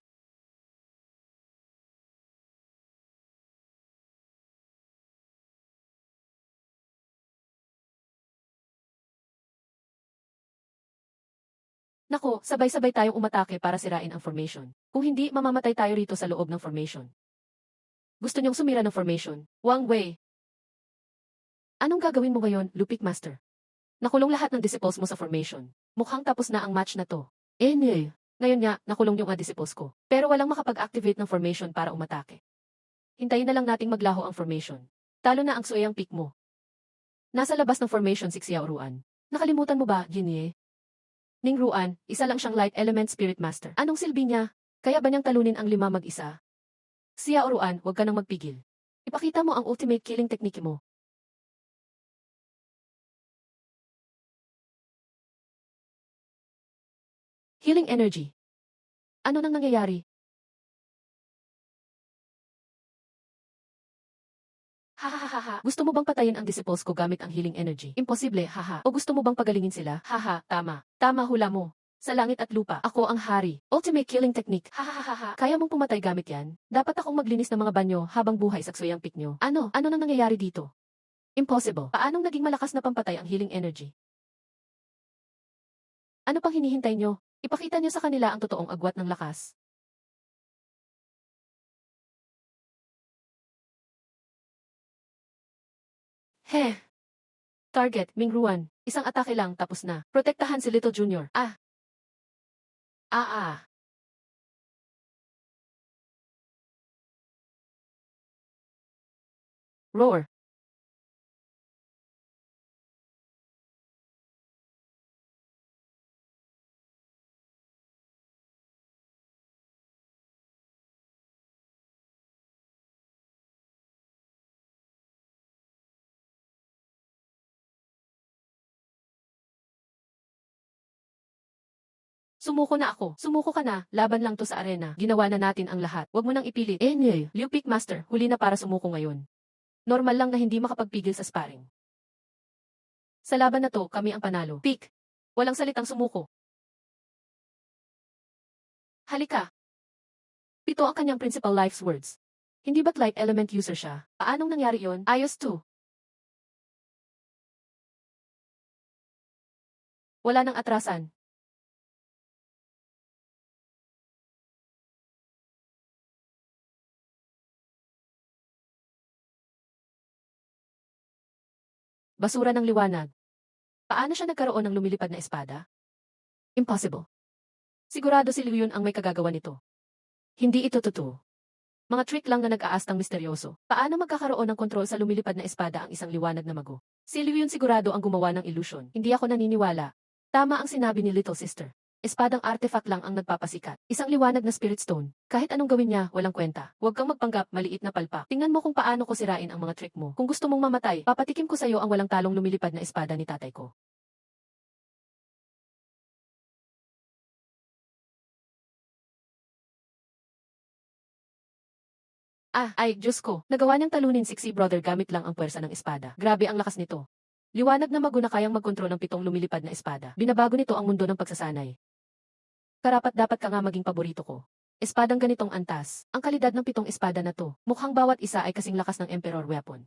Nako, sabay-sabay tayong umatake para sirain ang formation. Kung hindi, mamamatay tayo rito sa loob ng formation. Gusto niyong sumira ng formation? Wang Wei. Anong gagawin mo ngayon, Lupik Master? Nakulong lahat ng disciples mo sa formation. Mukhang tapos na ang match na to. Ngayon nga, nakulong yung mga disciples ko. Pero walang makapag-activate ng formation para umatake. Hintayin na lang nating maglaho ang formation. Talo na ang Sueyang Peak mo. Nasa labas ng formation si Xiao Ruan. Nakalimutan mo ba, Jinye? Ning Ruan, isa lang siyang light element spirit master. Anong silbi niya? Kaya ba niyang talunin ang 5 mag-isa? Xiao Ruan, huwag ka nang magpigil. Ipakita mo ang ultimate killing technique mo. Healing energy. Ano nang nangyayari? Hahaha. Gusto mo bang patayin ang disciples ko gamit ang healing energy? Imposible, haha. O gusto mo bang pagalingin sila? Haha, tama. Tama hula mo. Sa langit at lupa, ako ang hari. Ultimate killing technique. Hahaha. Kaya mong pumatay gamit yan? Dapat akong maglinis ng mga banyo habang buhay sa ang pick nyo. Ano? Ano nang nangyayari dito? Impossible. Paanong naging malakas na pampatay ang healing energy? Ano pang hinihintay nyo? Ipakita nyo sa kanila ang totoong agwat ng lakas. Heh. Target, Mingruan. Isang atake lang tapos na. Protektahan si Little Junior. Ah. Ah ah. Roar. Sumuko na ako. Sumuko ka na. Laban lang to sa arena. Ginawa na natin ang lahat. Huwag mo nang ipilit. Liu Peak Master, huli na para sumuko ngayon. Normal lang na hindi makapagpigil sa sparring. Sa laban na to, kami ang panalo. Peak. Walang salitang sumuko. Halika. Pito ang kanyang principal life's words. Hindi ba't light element user siya? Paanong nangyari yon? Ayos 2. Wala nang atrasan. Basura ng liwanag. Paano siya nagkaroon ng lumilipad na espada? Impossible. Sigurado si Liu Yun ang may kagagawa nito. Hindi ito totoo. Mga trick lang na nag-aastang misteryoso. Paano magkakaroon ng kontrol sa lumilipad na espada ang isang liwanag na mago? Si Liu Yun sigurado ang gumawa ng illusion. Hindi ako naniniwala. Tama ang sinabi ni Little Sister. Espadang artifact lang ang nagpapasikat. Isang liwanag na spirit stone. Kahit anong gawin niya, walang kwenta. Huwag kang magpanggap, maliit na palpak. Tingnan mo kung paano ko sirain ang mga trick mo. Kung gusto mong mamatay, papatikim ko sa'yo ang walang talong lumilipad na espada ni tatay ko. Ay, Diyos ko. Nagawa niyang talunin si Brother gamit lang ang puwersa ng espada. Grabe ang lakas nito. Liwanag na mago na kayang magkontrol ng 7 lumilipad na espada. Binabago nito ang mundo ng pagsasanay. Karapat dapat ka nga maging paborito ko. Espadang ganitong antas. Ang kalidad ng 7 espada na to. Mukhang bawat isa ay kasing lakas ng Emperor weapon.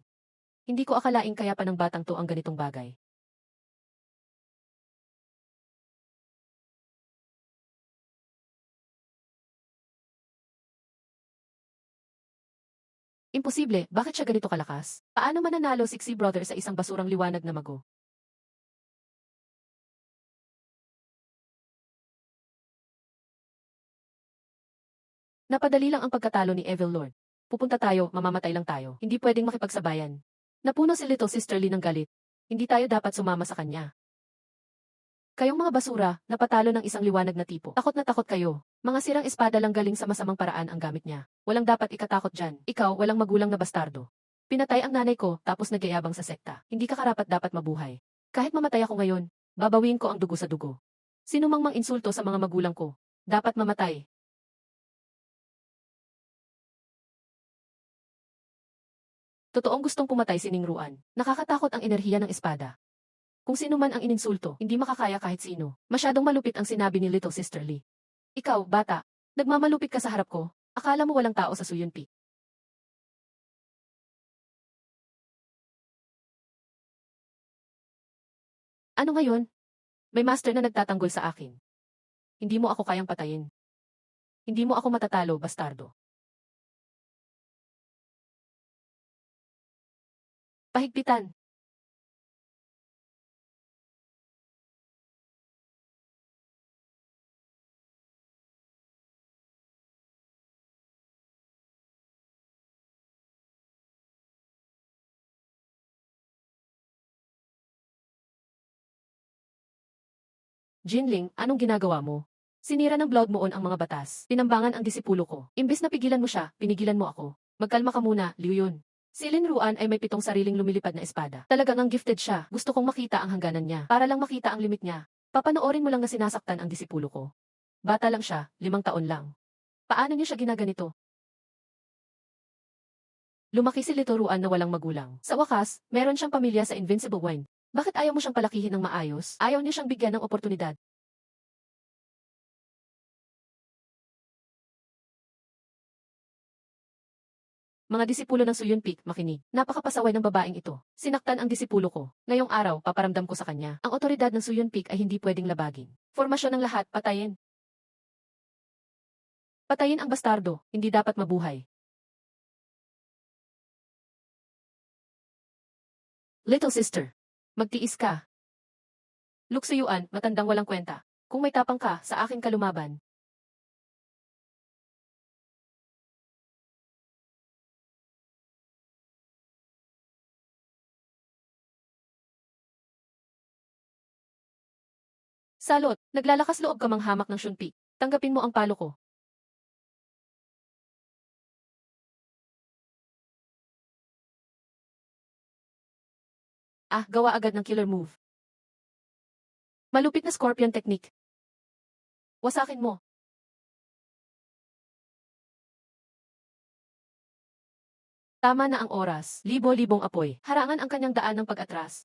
Hindi ko akalaing kaya pa ng batang to ang ganitong bagay. Imposible, bakit siya ganito kalakas? Paano mananalo si Brother sa isang basurang liwanag na mago? Napadali lang ang pagkatalo ni Evil Lord. Pupunta tayo, mamamatay lang tayo. Hindi pwedeng makipagsabayan. Napuno si Little Sister Lee ng galit. Hindi tayo dapat sumama sa kanya. Kayong mga basura, napatalo ng isang liwanag na tipo. Takot na takot kayo. Mga sirang espada lang galing sa masamang paraan ang gamit niya. Walang dapat ikatakot dyan. Ikaw, walang magulang na bastardo. Pinatay ang nanay ko, tapos nagyayabang sa sekta. Hindi ka karapat dapat mabuhay. Kahit mamatay ako ngayon, babawiin ko ang dugo sa dugo. Sino mang insulto sa mga magulang ko, dapat mamatay. Totoong gustong pumatay si Ningruan. Nakakatakot ang enerhiya ng espada. Kung sino man ang ininsulto, hindi makakaya kahit sino. Masyadong malupit ang sinabi ni Little Sister Lee. Ikaw, bata, nagmamalupit ka sa harap ko. Akala mo walang tao sa Suyunpi. Ano ngayon? May master na nagtatanggol sa akin. Hindi mo ako kayang patayin. Hindi mo ako matatalo, bastardo. Pahigpitan. Jinling, anong ginagawa mo? Sinira ng Blood Moon ang mga batas. Pinambangan ang disipulo ko. Imbes na pigilan mo siya, pinigilan mo ako. Magkalma ka muna, Liu Yun. Si Lin Ruan ay may 7 sariling lumilipad na espada. Talagang ang gifted siya. Gusto kong makita ang hangganan niya. Para lang makita ang limit niya. Papanoorin mo lang na sinasaktan ang disipulo ko. Bata lang siya, 5 taon lang. Paano niya siya ginaganito? Lumaki si Litoruan na walang magulang. Sa wakas, meron siyang pamilya sa Invincible Wind. Bakit ayaw mo siyang palakihin ng maayos? Ayaw niyo siyang bigyan ng oportunidad. Mga disipulo ng Suyunpik, makinig. Napakapasaway ng babaeng ito. Sinaktan ang disipulo ko. Ngayong araw, paparamdam ko sa kanya. Ang otoridad ng Suyunpik ay hindi pwedeng labagin. Formasyon ng lahat, patayin. Patayin ang bastardo, hindi dapat mabuhay. Little sister, magtiis ka. Luksuyuan, matandang walang kwenta. Kung may tapang ka, sa akin ka lumaban. Salot, naglalakas loob ka manghamak ng Shunpik. Tanggapin mo ang palo ko. Ah, gawa agad ng killer move. Malupit na scorpion technique. Wasakin mo. Tama na ang oras. Libo-libong apoy. Harangan ang kanyang daan ng pag-atras.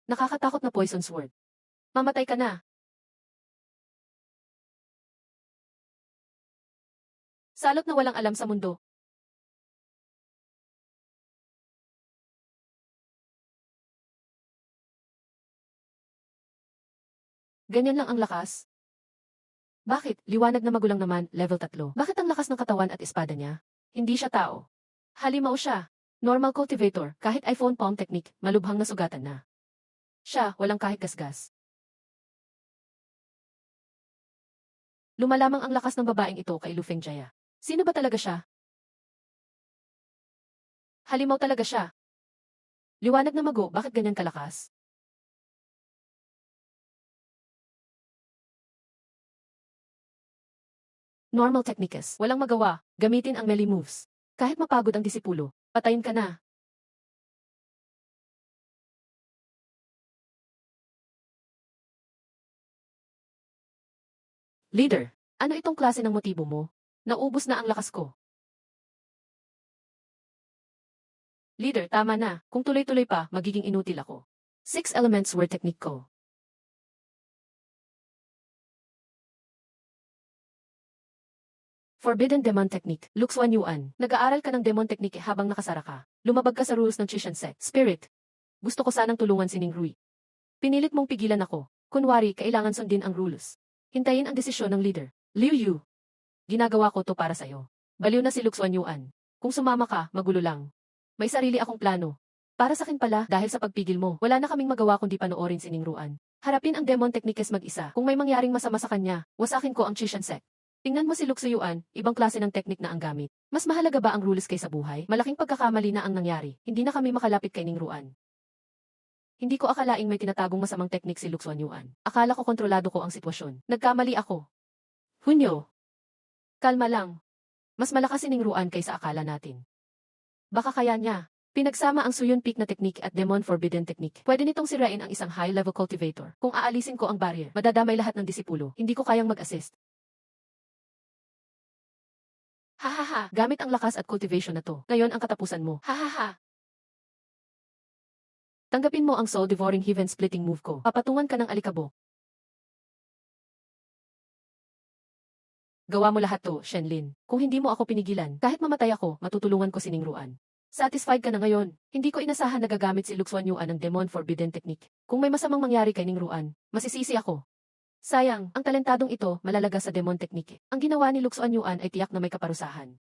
Nakakatakot na poison sword. Mamatay ka na. Salot na walang alam sa mundo. Ganyan lang ang lakas. Bakit? Liwanag na magulang naman, level 3. Bakit ang lakas ng katawan at espada niya? Hindi siya tao. Halimaw siya. Normal cultivator, kahit iPhone palm technique, malubhang na sugatan na. Siya, walang kahit gasgas. Lumalamang ang lakas ng babaeng ito kay Lu Fengjaya. Sino ba talaga siya? Halimaw talaga siya. Liwanag na mago, bakit ganyan kalakas? Normal techniques, walang magawa, gamitin ang melee moves. Kahit mapagod ang disipulo, patayin ka na. Leader, ano itong klase ng motibo mo? Naubos na ang lakas ko. Leader, tama na. Kung tuloy-tuloy pa, magiging inutil ako. 6 elements were technique ko. Forbidden Demon Technique, Luxuan Yuan. Nag-aaral ka ng Demon Technique habang nakasara ka. Lumabag ka sa rules ng Chishanset. Spirit, gusto ko sanang tulungan si Ning Rui. Pinilit mong pigilan ako. Kunwari, kailangan sundin ang rules. Hintayin ang desisyon ng leader. Liu Yu, ginagawa ko to para sa'yo. Baliw na si Luxuan Yuan. Kung sumama ka, magulo lang. May sarili akong plano. Para sa akin pala, dahil sa pagpigil mo, wala na kaming magawa kundi panoorin si Ning Ruan. Harapin ang Demon Techniques mag-isa. Kung may mangyaring masama sa kanya, wasakin ko ang Chishanset. Tingnan mo si Luxuyuan, ibang klase ng teknik na ang gamit. Mas mahalaga ba ang rules kaysa buhay? Malaking pagkakamali na ang nangyari. Hindi na kami makalapit kay Ning Ruan. Hindi ko akalaing may tinatagong masamang teknik si Luxuan Yuan. Akala ko kontrolado ko ang sitwasyon. Nagkamali ako. Hunyo. Kalma lang. Mas malakas si Ning Ruan kaysa akala natin. Baka kaya niya. Pinagsama ang Suyun Peak na teknik at Demon Forbidden Technique. Pwede nitong sirain ang isang high-level cultivator. Kung aalisin ko ang barrier, madadamay lahat ng disipulo. Hindi ko kayang mag-assist. Hahaha, gamit ang lakas at cultivation na to. Ngayon ang katapusan mo. Hahaha. Tanggapin mo ang Soul Devouring Heaven Splitting move ko. Papatungan ka ng alikabok. Gawa mo lahat to, Shenlin. Kung hindi mo ako pinigilan, kahit mamatay ako, matutulungan ko si Ning Ruan. Satisfied ka na ngayon. Hindi ko inasahan na gagamit si Luxuan Yuan ng Demon Forbidden Technique. Kung may masamang mangyari kay Ning Ruan, masisisi ako. Sayang, ang talentadong ito malalaga sa Demon Technique. Ang ginawa ni Luxuan Yuan ay tiyak na may kaparusahan.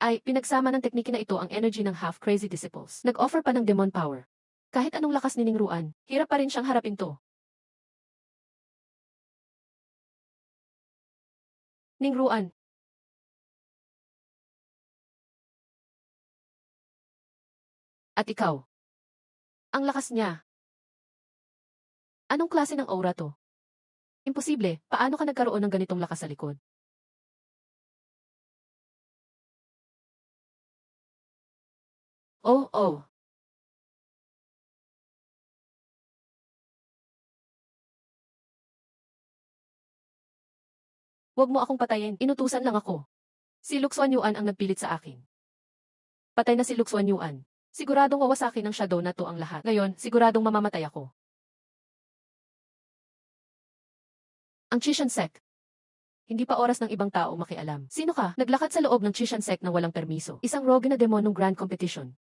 Ay, pinagsama ng teknike na ito ang energy ng half-crazy disciples. Nag-offer pa ng Demon Power. Kahit anong lakas ni Ning Ruan, hirap pa rin siyang harapin to. Ning Ruan, at ikaw. Ang lakas niya. Anong klase ng aura to? Imposible, paano ka nagkaroon ng ganitong lakas sa likod? Oh, oh. Huwag mo akong patayin, inutusan lang ako. Si Luxuan Yuan ang nagpilit sa akin. Patay na si Luxuan Yuan. Siguradong wawasakin ng shadow na to ang lahat. Ngayon, siguradong mamamatay ako. Ang Chishansek. Hindi pa oras ng ibang tao makialam. Sino ka? Naglakad sa loob ng Chishansek na walang permiso. Isang rogue na demonong grand competition.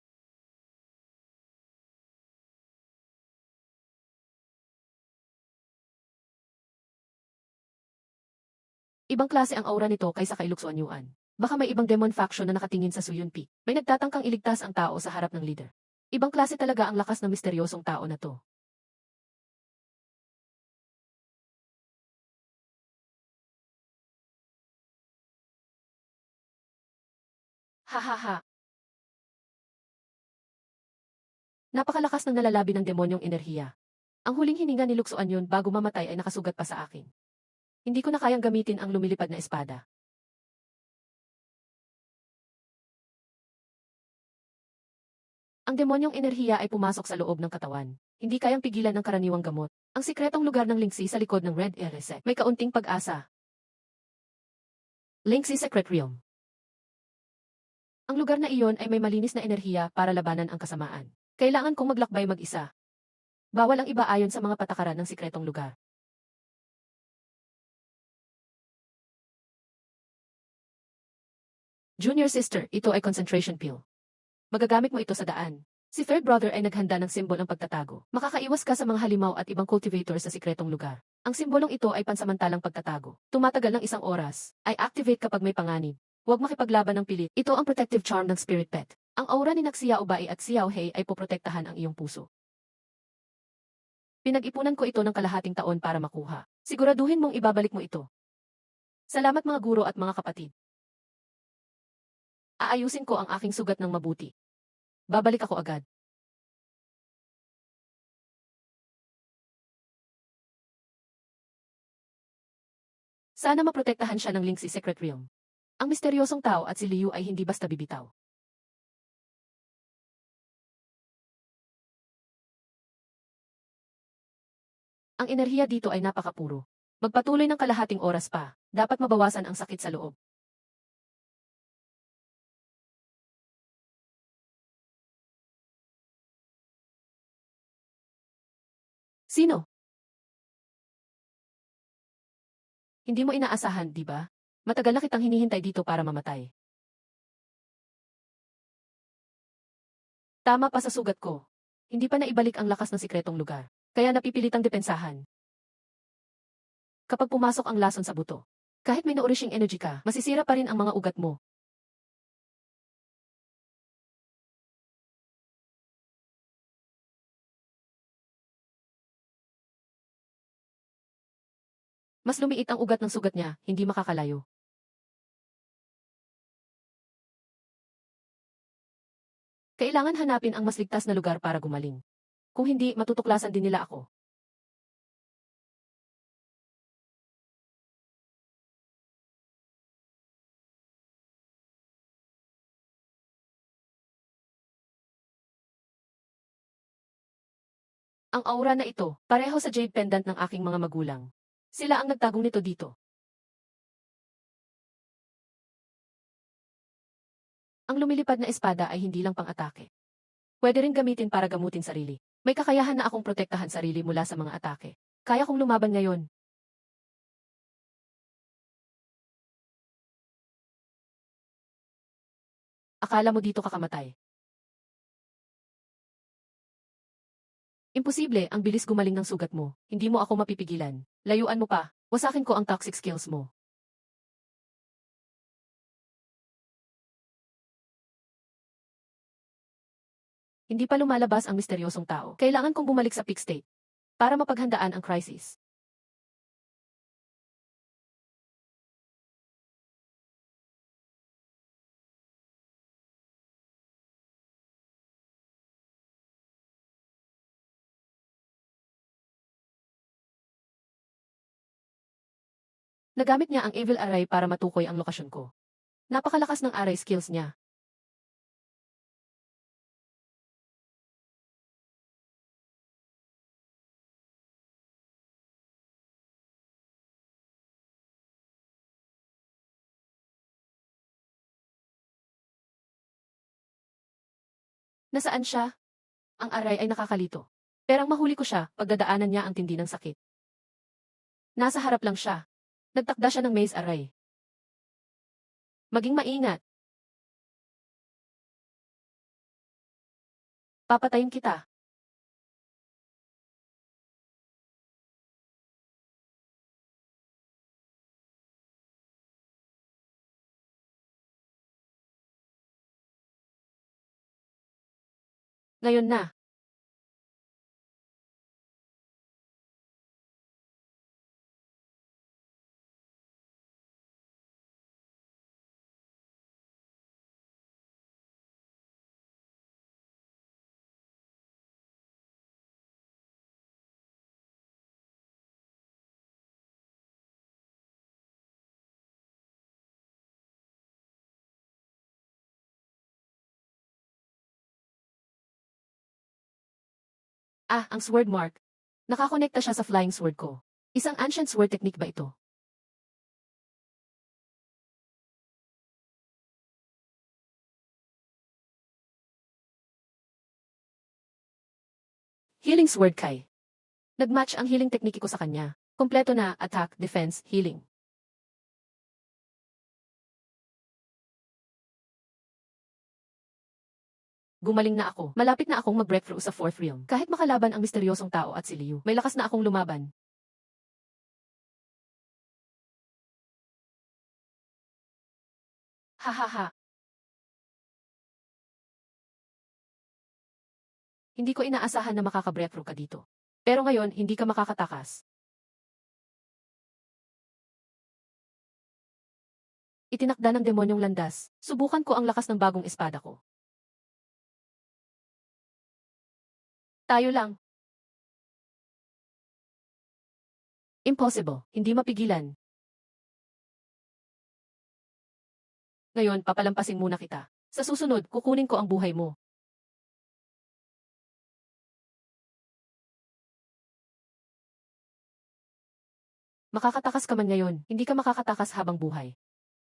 Ibang klase ang aura nito kaysa kay Luxuan Yuan. Baka may ibang demon faction na nakatingin sa Suyun Peak. May nagtatangkang iligtas ang tao sa harap ng leader. Ibang klase talaga ang lakas ng misteryosong tao na to. Ha ha ha. Napakalakas ng nalalabi ng demonyong enerhiya. Ang huling hininga ni Luxuan yun bago mamatay ay nakasugat pa sa akin. Hindi ko na kayang gamitin ang lumilipad na espada. Ang demonyong enerhiya ay pumasok sa loob ng katawan. Hindi kayang pigilan ng karaniwang gamot. Ang sikretong lugar ng Lingxi sa likod ng Red Eresect. May kaunting pag-asa. Lingxi Secret Realm. Ang lugar na iyon ay may malinis na enerhiya para labanan ang kasamaan. Kailangan kong maglakbay mag-isa. Bawal ang iba ayon sa mga patakaran ng sikretong lugar. Junior sister, ito ay concentration pill. Magagamit mo ito sa daan. Si third brother ay naghanda ng simbol ng pagtatago. Makakaiwas ka sa mga halimaw at ibang cultivator sa sikretong lugar. Ang simbolong ito ay pansamantalang pagtatago. Tumatagal ng 1 oras. Ay activate kapag may panganib. Huwag makipaglaban ng pilit. Ito ang protective charm ng spirit pet. Ang aura ni Xiao Bai at Xiao Hei ay poprotektahan ang iyong puso. Pinag-ipunan ko ito ng kalahating taon para makuha. Siguraduhin mong ibabalik mo ito. Salamat mga guro at mga kapatid. Aayusin ko ang aking sugat ng mabuti. Babalik ako agad. Sana maprotektahan siya ng Lingxi Secret Realm. Ang misteryosong tao at si Liu ay hindi basta bibitaw. Ang enerhiya dito ay napakapuro. Magpatuloy ng kalahating oras pa. Dapat mabawasan ang sakit sa loob. Sino? Hindi mo inaasahan, di ba? Matagal na kitang hinihintay dito para mamatay. Tama pa sa sugat ko. Hindi pa naibalik ang lakas ng sikretong lugar. Kaya napipilitang depensahan. Kapag pumasok ang lason sa buto, kahit may nourishing energy ka, masisira pa rin ang mga ugat mo. Mas lumiit ang ugat ng sugat niya, hindi makakalayo. Kailangan hanapin ang mas ligtas na lugar para gumaling. Kung hindi, matutuklasan din nila ako. Ang aura na ito, pareho sa jade pendant ng aking mga magulang. Sila ang nagtagong nito dito. Ang lumilipad na espada ay hindi lang pang-atake. Pwede rin gamitin para gamutin sarili. May kakayahan na akong protektahan sarili mula sa mga atake. Kaya kong lumaban ngayon. Akala mo dito kakamatay. Imposible, ang bilis gumaling ng sugat mo. Hindi mo ako mapipigilan. Layuan mo pa. Wasakin ko ang toxic skills mo. Hindi pa lumalabas ang misteryosong tao. Kailangan kong bumalik sa peak state para mapaghandaan ang crisis. Nagamit niya ang Evil Array para matukoy ang lokasyon ko. Napakalakas ng array skills niya. Nasaan siya? Ang aray ay nakakalito. Perang mahuli ko siya, pagdadaanan niya ang tindi ng sakit. Nasa harap lang siya. Nagtakda siya ng maze aray. Maging maingat. Papatayin kita. Ngayon na. Ah, ang sword mark. Nakakonekta siya sa flying sword ko. Isang ancient sword technique ba ito? Healing sword Kai. Nagmatch ang healing technique ko sa kanya. Kompleto na, attack, defense, healing. Gumaling na ako. Malapit na akong mag-breakthrough sa fourth realm. Kahit makalaban ang misteryosong tao at si Liu, may lakas na akong lumaban. Hahaha. Hindi ko inaasahan na makaka-breakthrough ka dito. Pero ngayon, hindi ka makakatakas. Itinakda ng demonyong landas. Subukan ko ang lakas ng bagong espada ko. Tayo lang. Impossible. Hindi mapigilan. Ngayon, papalampasin muna kita. Sa susunod, kukunin ko ang buhay mo. Makakatakas ka man ngayon, hindi ka makakatakas habang buhay.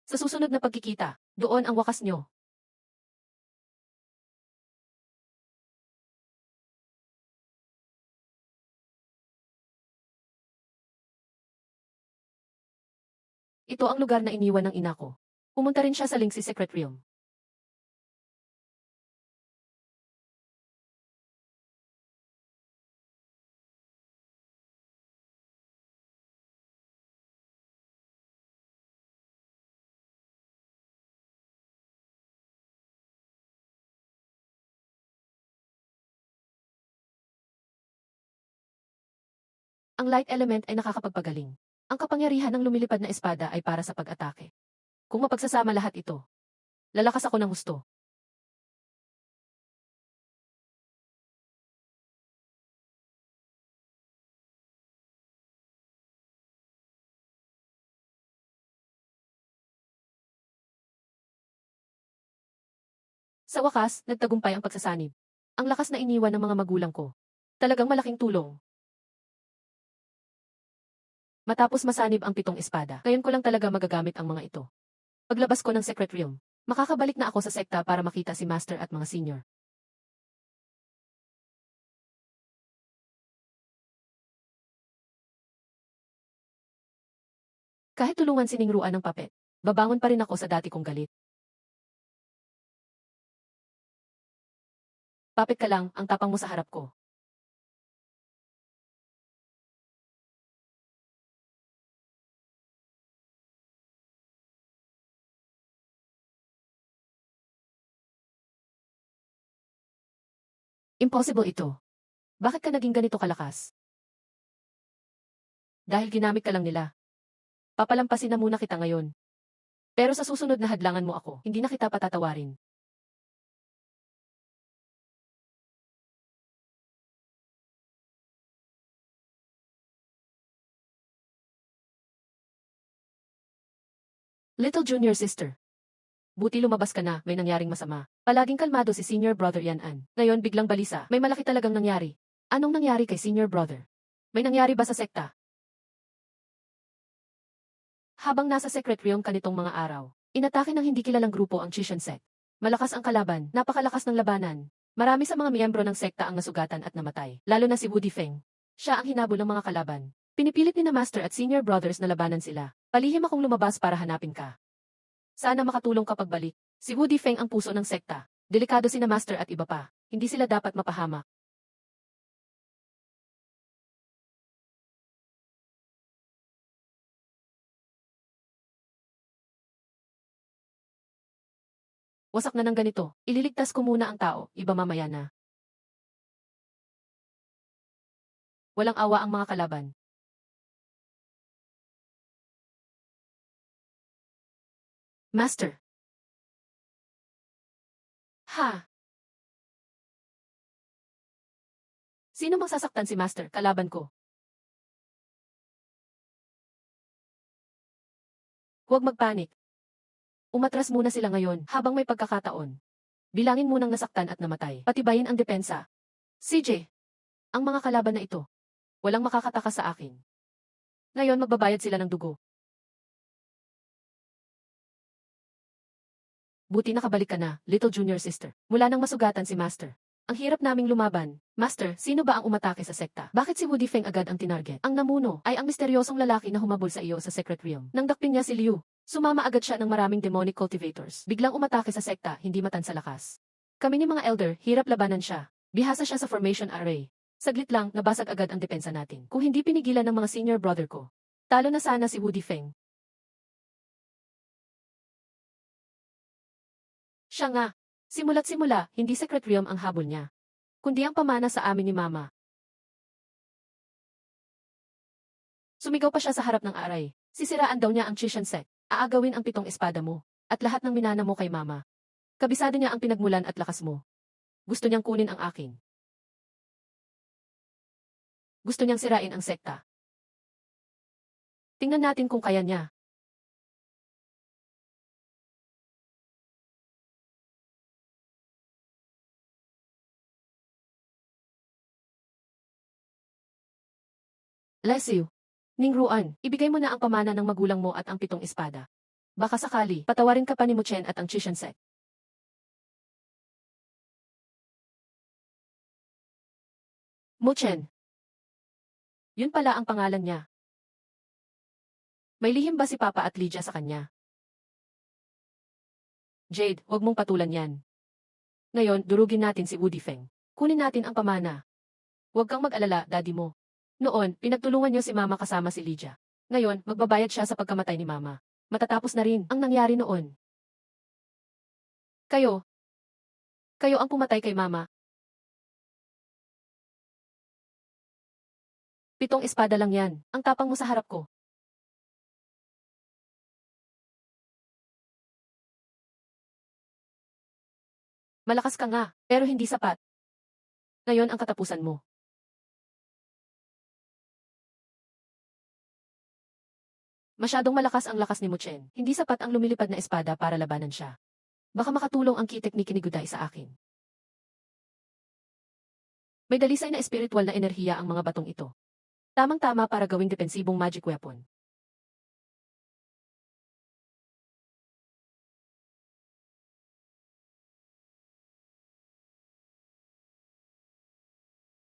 Sa susunod na pagkikita, doon ang wakas nyo. Ito ang lugar na iniwan ng ina ko. Pumunta rin siya sa Lingxi Secret Realm. Ang light element ay nakakapagpagaling. Ang kapangyarihan ng lumilipad na espada ay para sa pag-atake. Kung mapagsasama lahat ito, lalakas ako ng husto. Sa wakas, nagtagumpay ang pagsasanib. Ang lakas na iniwan ng mga magulang ko. Talagang malaking tulong. Matapos masanib ang 7 espada, ngayon ko lang talaga magagamit ang mga ito. Paglabas ko ng Secret Realm, makakabalik na ako sa sekta para makita si Master at mga senior. Kahit tulungan siningruan ng papet, babangon pa rin ako sa dati kong galit. Papet ka lang, ang tapang mo sa harap ko. Impossible ito. Bakit ka naging ganito kalakas? Dahil ginamit ka lang nila. Papalampasin na muna kita ngayon. Pero sa susunod na hadlangan mo ako, hindi na kita patatawarin. Little junior sister. Buti lumabas ka na, may nangyaring masama. Palaging kalmado si senior brother Yan-an. Ngayon biglang balisa, may malaki talagang nangyari. Anong nangyari kay senior brother? May nangyari ba sa sekta? Habang nasa secret realm ka nitong mga araw, inatake ng hindi kilalang grupo ang Chishan sect. Malakas ang kalaban, napakalakas ng labanan. Marami sa mga miyembro ng sekta ang nasugatan at namatay, lalo na si Wu Difeng. Siya ang hinabol ng mga kalaban. Pinipilit ni na Master at Senior Brothers na labanan sila. Palihim akong lumabas para hanapin ka. Sana makatulong ka pagbalik. Si Wu Difeng ang puso ng sekta. Delikado si na Master at iba pa. Hindi sila dapat mapahamak. Wasak na ng ganito. Ililigtas ko muna ang tao, iba mamaya na. Walang awa ang mga kalaban. Master. Ha? Sino bang sasaktan si Master, kalaban ko? Huwag magpanik. Umatras muna sila ngayon habang may pagkakataon. Bilangin munang nasaktan at namatay. Patibayin ang depensa. CJ. Ang mga kalaban na ito. Walang makakataka sa akin. Ngayon magbabayad sila ng dugo. Buti nakabalik ka na, little junior sister. Mula nang masugatan si Master. Ang hirap naming lumaban. Master, sino ba ang umatake sa sekta? Bakit si Wu Difeng agad ang tinarget? Ang namuno ay ang misteryosong lalaki na humabol sa iyo sa Secret Realm. Nang dakpin niya si Liu, sumama agad siya ng maraming demonic cultivators. Biglang umatake sa sekta, hindi matan sa lakas. Kami ni mga elder, hirap labanan siya. Bihasa siya sa formation array. Saglit lang, nabasag agad ang depensa natin. Kung hindi pinigilan ng mga senior brother ko, talo na sana si Wu Difeng. Siya nga. Simula't simula, hindi Secret Realm ang habol niya, kundi ang pamana sa amin ni Mama. Sumigaw pa siya sa harap ng aray. Sisiraan daw niya ang Chishan Sect. Aagawin ang 7 espada mo. At lahat ng minana mo kay Mama. Kabisado niya ang pinagmulan at lakas mo. Gusto niyang kunin ang akin. Gusto niyang sirain ang sekta. Tingnan natin kung kaya niya. Lesiu. Ningruan, ibigay mo na ang pamana ng magulang mo at ang 7 espada. Baka sakali, patawarin ka pa ni Muchen at ang Chishan Sect. Muchen. Yun pala ang pangalan niya. May lihim ba si Papa at Lydia sa kanya? Jade, huwag mong patulan yan. Ngayon, durugin natin si Wu Difeng. Kunin natin ang pamana. Huwag kang mag-alala, daddy mo. Noon, pinagtulungan niyo si Mama kasama si Lydia. Ngayon, magbabayad siya sa pagkamatay ni Mama. Matatapos na rin ang nangyari noon. Kayo ang pumatay kay Mama. 7 espada lang yan. Ang tapang mo sa harap ko. Malakas ka nga, pero hindi sapat. Ngayon ang katapusan mo. Masyadong malakas ang lakas ni Muchen. Hindi sapat ang lumilipad na espada para labanan siya. Baka makatulong ang key technique ni Gudai sa akin. May dalisay na espiritual na enerhiya ang mga batong ito. Tamang-tama para gawing depensibong magic weapon.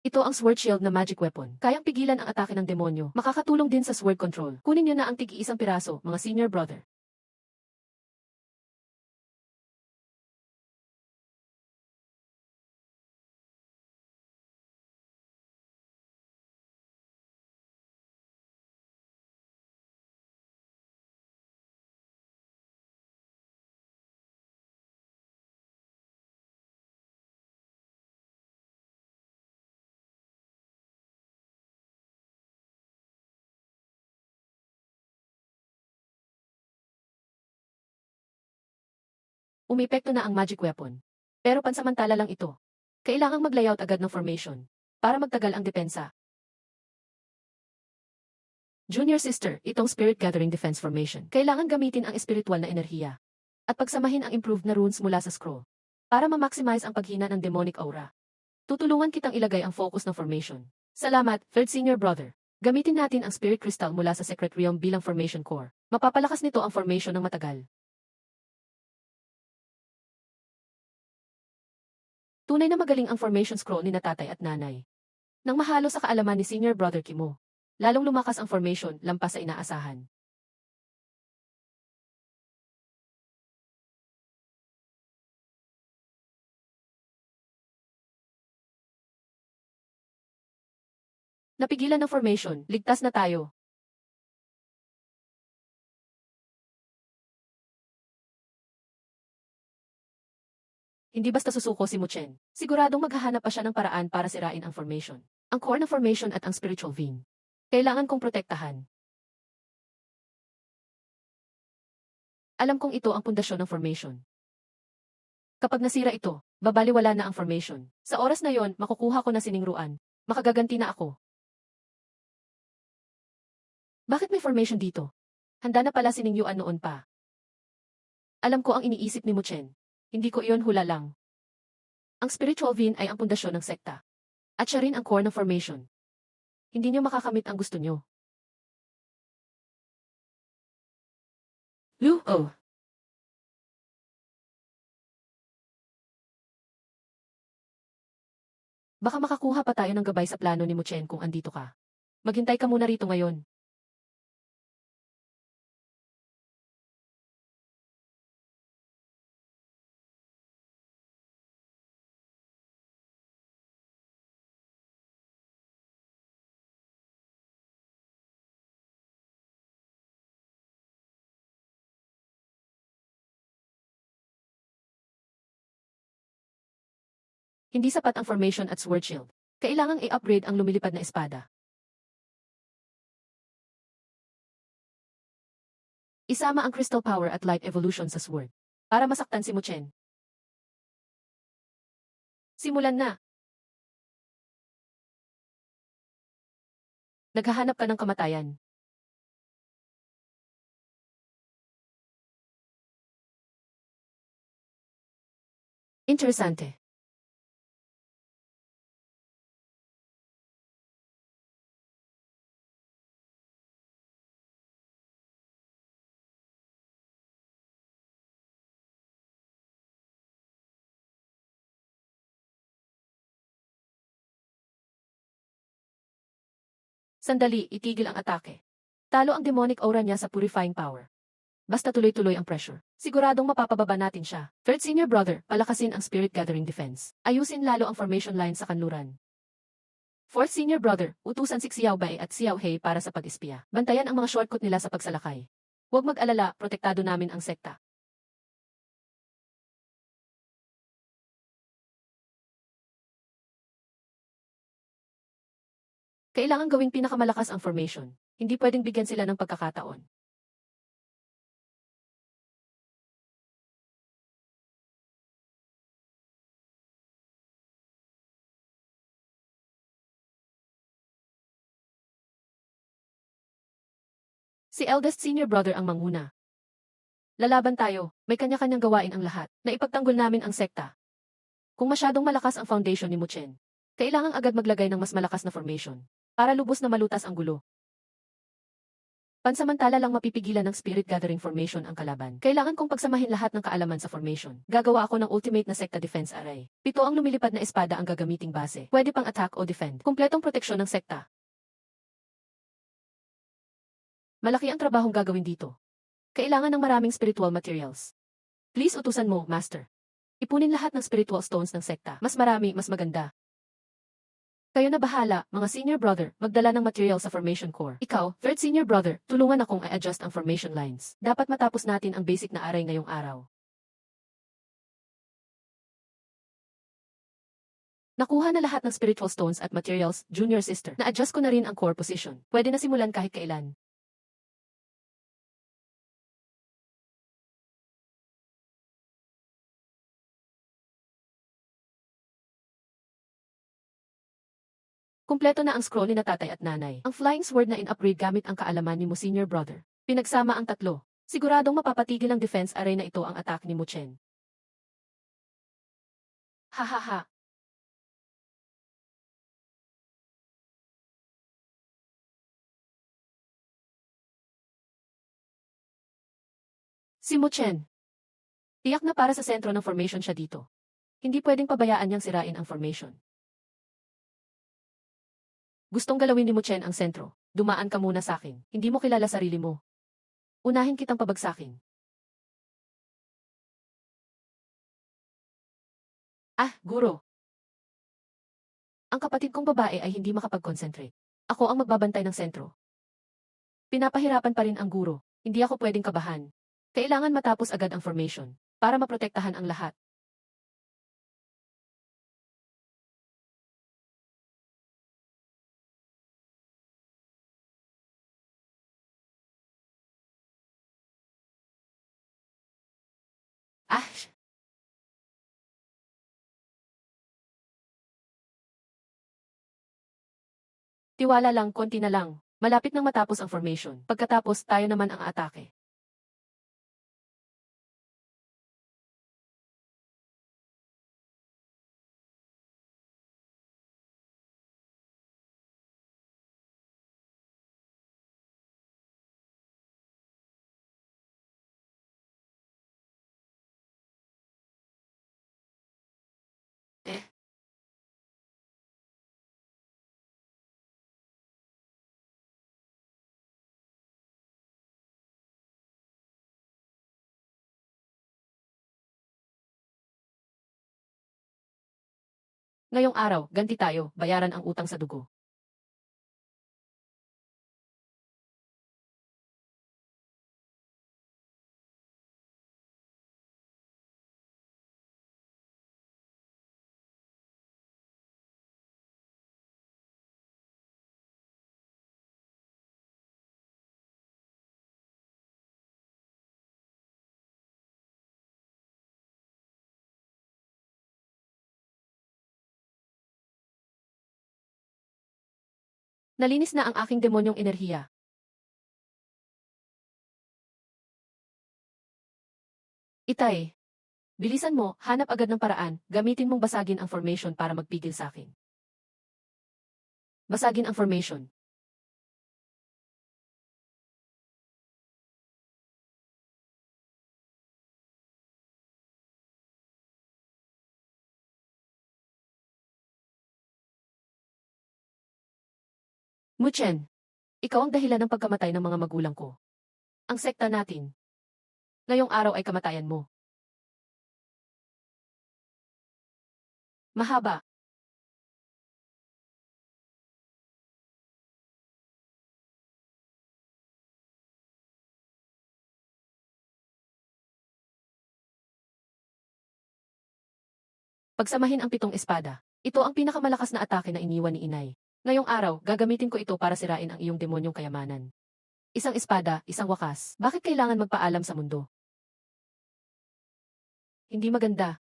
Ito ang Sword Shield na magic weapon. Kayang pigilan ang atake ng demonyo. Makakatulong din sa sword control. Kunin niyo na ang tig-iisang piraso, mga senior brother. Umepekto na ang magic weapon. Pero pansamantala lang ito. Kailangang mag-layout agad ng formation para magtagal ang depensa. Junior sister, itong Spirit Gathering Defense Formation. Kailangan gamitin ang espiritual na enerhiya at pagsamahin ang improved na runes mula sa scroll para ma-maximize ang paghina ng demonic aura. Tutulungan kitang ilagay ang focus ng formation. Salamat, third senior brother. Gamitin natin ang Spirit Crystal mula sa Secret Realm bilang formation core. Mapapalakas nito ang formation ng matagal. Tunay na magaling ang formation scroll ni na tatay at nanay. Nang mahalo sa kaalaman ni senior brother Kimo, lalong lumakas ang formation lampas sa inaasahan. Napigilan ng formation, ligtas na tayo. Hindi basta susuko si Muchen. Siguradong maghahanap pa siya ng paraan para sirain ang formation. Ang core ng formation at ang spiritual vein. Kailangan kong protektahan. Alam kong ito ang pundasyon ng formation. Kapag nasira ito, babaliwala na ang formation. Sa oras na yon, makukuha ko na siningruan. Makagaganti na ako. Bakit may formation dito? Handa na pala siningyuan noon pa. Alam ko ang iniisip ni Muchen. Hindi ko iyon hula lang. Ang spiritual vein ay ang pundasyon ng sekta. At siya rin ang core ng formation. Hindi niyo makakamit ang gusto niyo. Oh. Baka makakuha pa tayo ng gabay sa plano ni Muchen kung andito ka. Maghintay ka muna rito ngayon. Hindi sapat ang formation at sword shield. Kailangang i-upgrade ang lumilipad na espada. Isama ang crystal power at light evolution sa sword. Para masaktan si Muchen. Simulan na. Naghahanap ka ng kamatayan. Interesante. Sandali, itigil ang atake. Talo ang demonic aura niya sa purifying power. Basta tuloy-tuloy ang pressure. Siguradong mapapababa natin siya. Third senior brother, palakasin ang spirit gathering defense. Ayusin lalo ang formation line sa kanluran. Fourth senior brother, utusan si Xiao Bai at Xiao Hei para sa pag-espiya. Bantayan ang mga shortcut nila sa pagsalakay. Huwag mag-alala, protektado namin ang sekta. Kailangan gawing pinakamalakas ang formation. Hindi pwedeng bigyan sila ng pagkakataon. Si eldest senior brother ang manguna. Lalaban tayo, may kanya-kanyang gawain ang lahat, na ipagtanggol namin ang sekta. Kung masyadong malakas ang foundation ni Muchen, kailangang agad maglagay ng mas malakas na formation, para lubos na malutas ang gulo. Pansamantala lang mapipigilan ng spirit gathering formation ang kalaban. Kailangan kong pagsamahin lahat ng kaalaman sa formation. Gagawa ako ng ultimate na sekta defense array. 7 ang lumilipad na espada ang gagamiting base. Pwede pang attack o defend. Kumpletong proteksyon ng sekta. Malaki ang trabahong gagawin dito. Kailangan ng maraming spiritual materials. Please utusan mo, Master. Ipunin lahat ng spiritual stones ng sekta. Mas marami, mas maganda. Kayo na bahala, mga senior brother, magdala ng material sa formation core. Ikaw, third senior brother, tulungan akong i-adjust ang formation lines. Dapat matapos natin ang basic na array ngayong araw. Nakuha na lahat ng spiritual stones at materials, junior sister. Na-adjust ko na rin ang core position. Pwede na simulan kahit kailan. Kumpleto na ang scroll ni na tatay at nanay. Ang flying sword na in-upgrade gamit ang kaalaman ni mo senior brother. Pinagsama ang tatlo. Siguradong mapapatigil ang defense array na ito ang attack ni Muchen. Hahaha. Si Muchen. Tiyak na para sa sentro ng formation siya dito. Hindi pwedeng pabayaan niyang sirain ang formation. Gustong galawin ni Muchen ang sentro. Dumaan ka muna sa akin. Hindi mo kilala sarili mo. Unahin kitang pabagsakin. Ah, guro. Ang kapatid kong babae ay hindi makapag-concentrate. Ako ang magbabantay ng sentro. Pinapahirapan pa rin ang guro. Hindi ako pwedeng kabahan. Kailangan matapos agad ang formation para maprotektahan ang lahat. Ah, tiwala lang, konti na lang. Malapit nang matapos ang formation. Pagkatapos, tayo naman ang aatake. Eh, ngayong araw, ganti tayo, bayaran ang utang sa dugo. Nalinis na ang aking demonyong enerhiya. Itay, bilisan mo, hanap agad ng paraan, gamitin mong basagin ang formation para magpigil sa akin. Basagin ang formation. Muchen, ikaw ang dahilan ng pagkamatay ng mga magulang ko. Ang sekta natin. Ngayong araw ay kamatayan mo. Mahaba. Pagsamahin ang 7 espada. Ito ang pinakamalakas na atake na iniwan ni Inay. Ngayong araw, gagamitin ko ito para sirain ang iyong demonyong kayamanan. Isang espada, isang wakas. Bakit kailangan magpaalam sa mundo? Hindi maganda.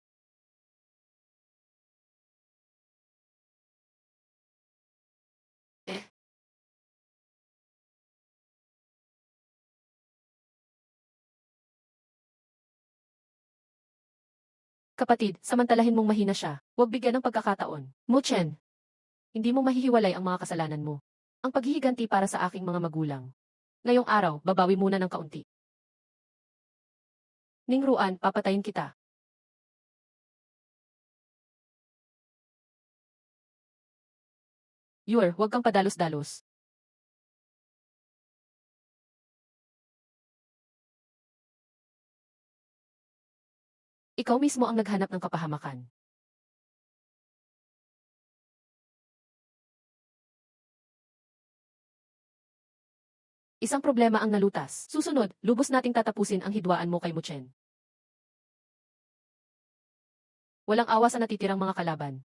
Eh, kapatid, samantalahin mong mahina siya. Huwag bigyan ng pagkakataon. Muchen, hindi mo mahihiwalay ang mga kasalanan mo. Ang paghihiganti para sa aking mga magulang. Ngayong araw, babawi muna ng kaunti. Ningruan, papatayin kita. Huwag kang padalos-dalos. Ikaw mismo ang naghanap ng kapahamakan. Isang problema ang nalutas. Susunod, lubos nating tatapusin ang hidwaan mo kay Muchen. Walang awa sa natitirang mga kalaban.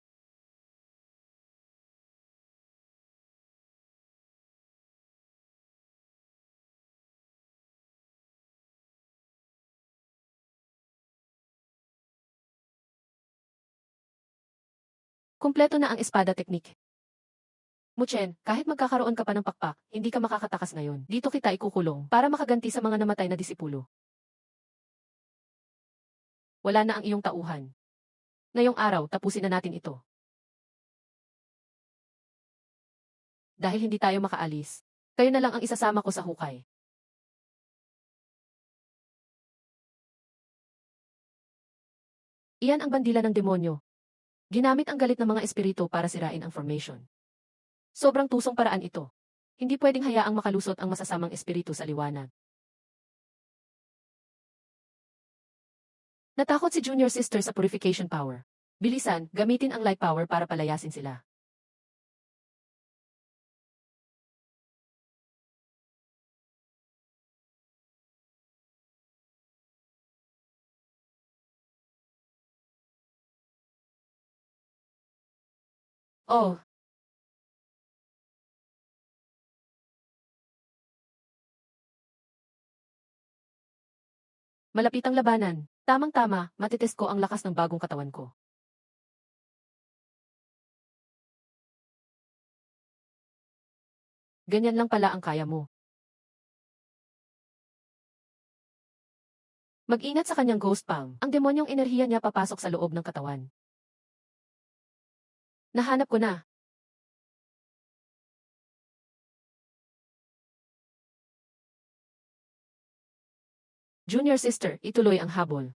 Kumpleto na ang espada teknik. Muchen, kahit magkakaroon ka pa ng pakpak, hindi ka makakatakas ngayon. Dito kita ikukulong para makaganti sa mga namatay na disipulo. Wala na ang iyong tauhan. Ngayong araw, tapusin na natin ito. Dahil hindi tayo makaalis, kayo na lang ang isasama ko sa hukay. Iyan ang bandila ng demonyo. Ginamit ang galit ng mga espiritu para sirain ang formation. Sobrang tusong paraan ito. Hindi pwedeng hayaang makalusot ang masasamang espiritu sa liwanag. Natakot si Junior Sister sa purification power. Bilisan, gamitin ang light power para palayasin sila. Oh, malapit ang labanan. Tamang-tama, matitest ko ang lakas ng bagong katawan ko. Ganyan lang pala ang kaya mo. Mag-ingat sa kanyang ghost palm. Ang demonyong enerhiya niya papasok sa loob ng katawan. Nahanap ko na. Junior Sister, ituloy ang habol.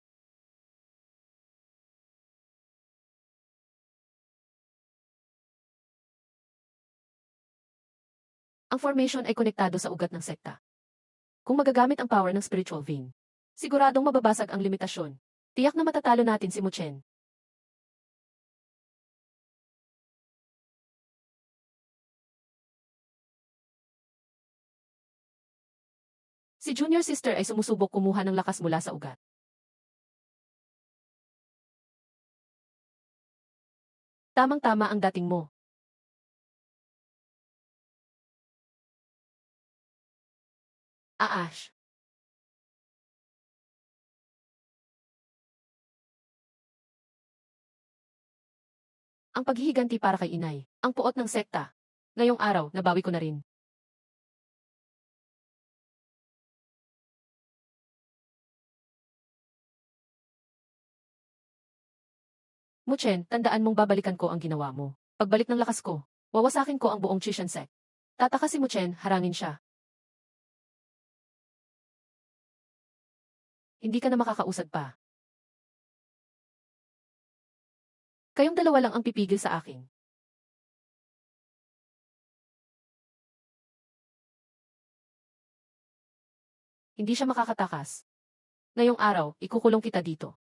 Ang formation ay konektado sa ugat ng sekta. Kung magagamit ang power ng spiritual vein, siguradong mababasag ang limitasyon. Tiyak na matatalo natin si Muchen. Si Junior Sister ay sumusubok kumuha ng lakas mula sa ugat. Tamang-tama ang dating mo. Aash. Ang paghihiganti para kay inay. Ang puot ng sekta. Ngayong araw, nabawi ko na rin. Muchen, tandaan mong babalikan ko ang ginawa mo. Pagbalik ng lakas ko, wawasakin ko ang buong Chishan sect. Tataka si Muchen, harangin siya. Hindi ka na makakausad pa. Kayong dalawa lang ang pipigil sa akin. Hindi siya makakatakas. Ngayong araw, ikukulong kita dito.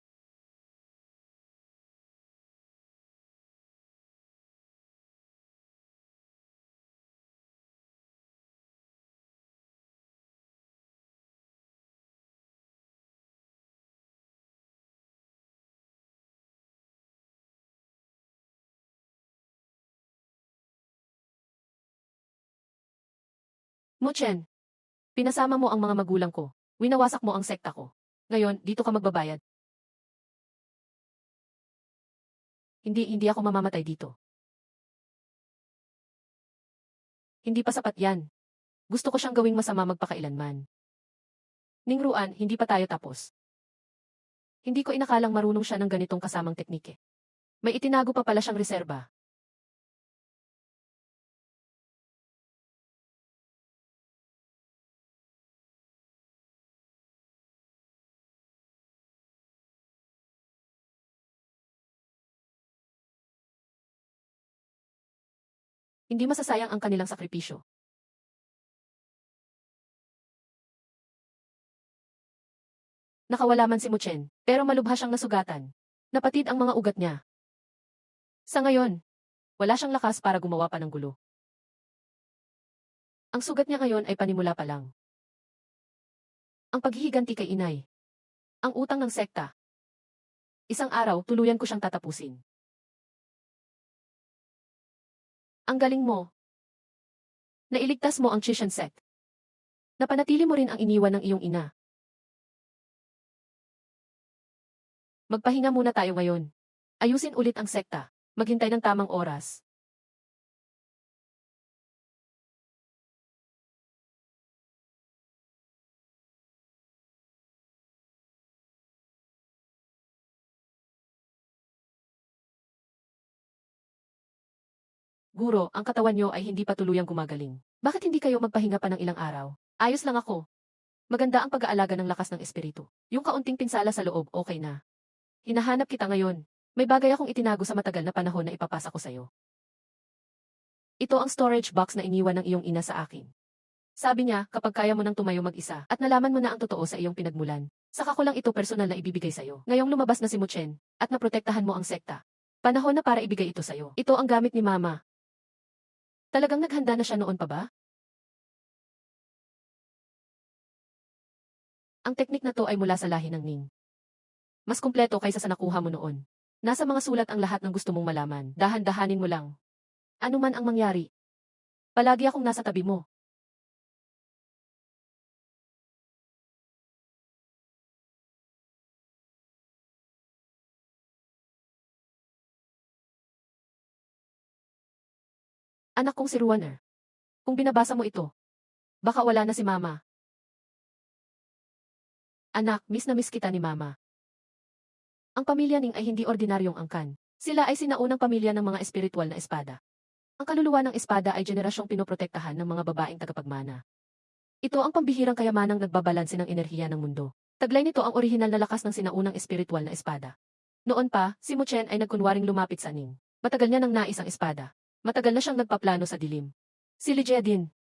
Muchen, pinasama mo ang mga magulang ko. Winawasak mo ang sekta ko. Ngayon, dito ka magbabayad. Hindi ako mamamatay dito. Hindi pa sapat yan. Gusto ko siyang gawing masama magpakailanman. Ningruan, hindi pa tayo tapos. Hindi ko inakalang marunong siya ng ganitong kasamang teknike. May itinago pa pala siyang reserba. Hindi masasayang ang kanilang sakripisyo. Nakawala man si Muchen, pero malubha siyang nasugatan. Napatid ang mga ugat niya. Sa ngayon, wala siyang lakas para gumawa pa ng gulo. Ang sugat niya ngayon ay panimula pa lang. Ang paghihiganti kay inay. Ang utang ng sekta. Isang araw, tuluyan ko siyang tatapusin. Ang galing mo. Nailigtas mo ang Chishan sect. Napanatili mo rin ang iniwan ng iyong ina. Magpahinga muna tayo ngayon. Ayusin ulit ang sekta. Maghintay ng tamang oras. Guro, ang katawan niyo ay hindi pa tuluyang gumagaling. Bakit hindi kayo magpahinga pa ng ilang araw? Ayos lang ako. Maganda ang pag-aalaga ng lakas ng espiritu. Yung kaunting pinsala sa loob, okay na. Hinahanap kita ngayon. May bagay akong itinago sa matagal na panahon na ipapasa ko sa'yo. Ito ang storage box na iniwan ng iyong ina sa akin. Sabi niya, kapag kaya mo nang tumayo mag-isa at nalaman mo na ang totoo sa iyong pinagmulan, saka ko lang ito personal na ibibigay sa'yo. Ngayong lumabas na si Muchen, at naprotektahan mo ang sekta. Panahon na para ibigay ito sa'yo. Ito ang gamit ni Mama. Talagang naghanda na siya noon pa ba? Ang teknik na to ay mula sa lahi ng Ning. Mas kumpleto kaysa sa nakuha mo noon. Nasa mga sulat ang lahat ng gusto mong malaman. Dahan-dahanin mo lang. Ano man ang mangyari. Palagi akong nasa tabi mo. Anak kong si Ruaner. Kung binabasa mo ito, baka wala na si Mama. Anak, miss na miss kita ni Mama. Ang pamilya Ning ay hindi ordinaryong angkan. Sila ay sinaunang pamilya ng mga espiritual na espada. Ang kaluluwa ng espada ay generasyong pinoprotektahan ng mga babaeng tagapagmana. Ito ang pambihirang kayamanang nagbabalanse ng enerhiya ng mundo. Taglay nito ang orihinal na lakas ng sinaunang espiritual na espada. Noon pa, si Muchen ay nagkunwaring lumapit sa Ning. Matagal niya nang nais ang espada. Matagal na siyang nagpaplano sa dilim. Si Ligia din.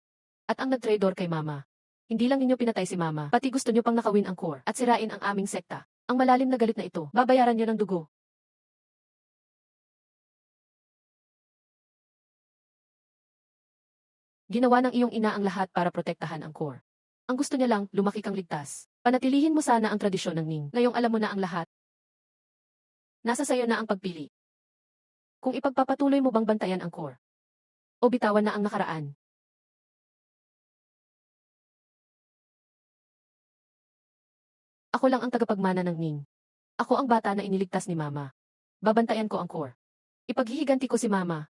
At ang nagtraidor kay Mama. Hindi lang ninyo pinatay si Mama, pati gusto niyo pang nakawin ang core at sirain ang aming sekta. Ang malalim na galit na ito, babayaran niyo ng dugo. Ginawa ng iyong ina ang lahat para protektahan ang core. Ang gusto niya lang, lumaki kang ligtas. Panatilihin mo sana ang tradisyon ng Ning. Ngayong alam mo na ang lahat. Nasa sayo na ang pagpili. Kung ipagpapatuloy mo bang bantayan ang core. O bitawan na ang nakaraan. Ako lang ang tagapagmana ng Ning. Ako ang bata na iniligtas ni Mama. Babantayan ko ang core. Ipaghihiganti ko si Mama.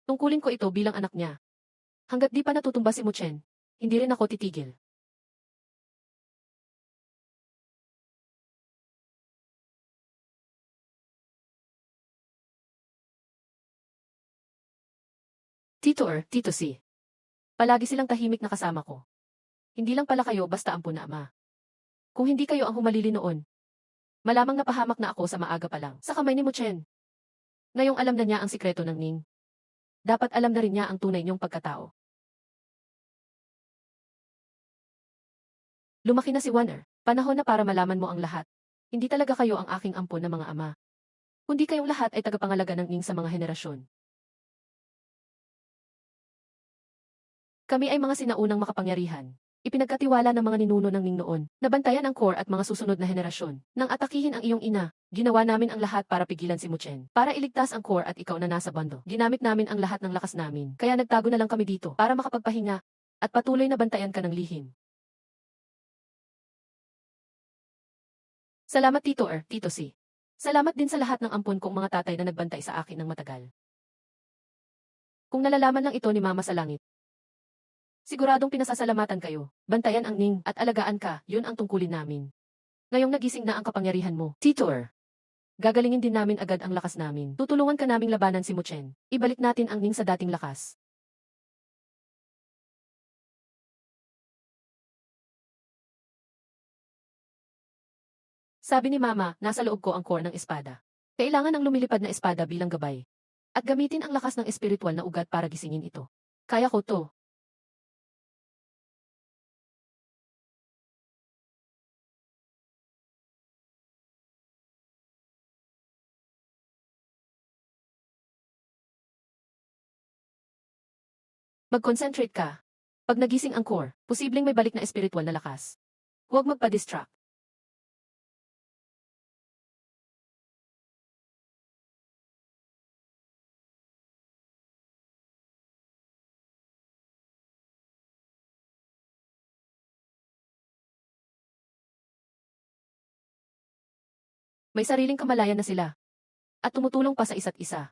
Tungkulin ko ito bilang anak niya. Hanggat di pa natutumba si Muchen, hindi rin ako titigil. Tito Tito C. Palagi silang tahimik na kasama ko. Hindi lang pala kayo basta ampun na ama. Kung hindi kayo ang humalili noon, malamang napahamak na ako sa maaga pa lang sa kamay ni Muchen. Ngayong alam na niya ang sikreto ng Ning. Dapat alam na rin niya ang tunay niyong pagkatao. Lumaki na si Warner. Panahon na para malaman mo ang lahat. Hindi talaga kayo ang aking ampon na mga ama. Kundi kayong lahat ay tagapangalaga ng Ning sa mga henerasyon. Kami ay mga sinaunang makapangyarihan. Ipinagkatiwala ng mga ninuno ng Ning noon, nabantayan ang core at mga susunod na henerasyon. Nang atakihin ang iyong ina, ginawa namin ang lahat para pigilan si Muchen. Para iligtas ang core at ikaw na nasa bando. Ginamit namin ang lahat ng lakas namin. Kaya nagtago na lang kami dito para makapagpahinga at patuloy na bantayan ka ng lihim. Salamat Tito C. Salamat din sa lahat ng ampon kong mga tatay na nagbantay sa akin ng matagal. Kung nalalaman lang ito ni Mama sa langit, siguradong pinasasalamatan kayo. Bantayan ang Ning at alagaan ka, yun ang tungkulin namin. Ngayong nagising na ang kapangyarihan mo, Tito gagalingin din namin agad ang lakas namin. Tutulungan ka naming labanan si Muchen. Ibalik natin ang Ning sa dating lakas. Sabi ni Mama, nasa loob ko ang core ng espada. Kailangan ng lumilipad na espada bilang gabay. At gamitin ang lakas ng espiritual na ugat para gisingin ito. Kaya ko to. Mag-concentrate ka. Pag nagising ang core, posibleng may balik na espiritual na lakas. Huwag magpa-distract. May sariling kamalayan na sila. At tumutulong pa sa isa't isa.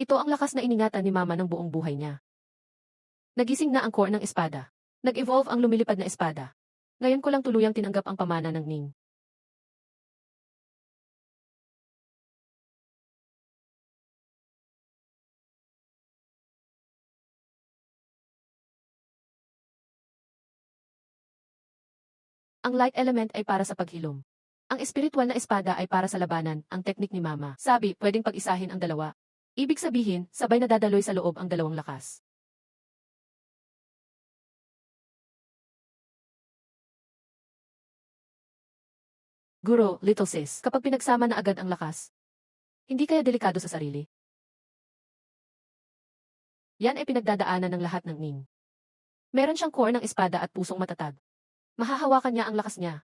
Ito ang lakas na iningatan ni Mama ng buong buhay niya. Nagising na ang core ng espada. Nag-evolve ang lumilipad na espada. Ngayon ko lang tuluyang tinanggap ang pamana ng Ning. Ang light element ay para sa paghilom. Ang espiritual na espada ay para sa labanan, ang teknik ni Mama. Sabi, pwedeng pag-isahin ang dalawa. Ibig sabihin, sabay na dadaloy sa loob ang dalawang lakas. Guro, little sis, kapag pinagsama na agad ang lakas, hindi kaya delikado sa sarili? Yan ay pinagdadaanan ng lahat ng Ning. Meron siyang core ng espada at pusong matatag. Mahahawakan niya ang lakas niya.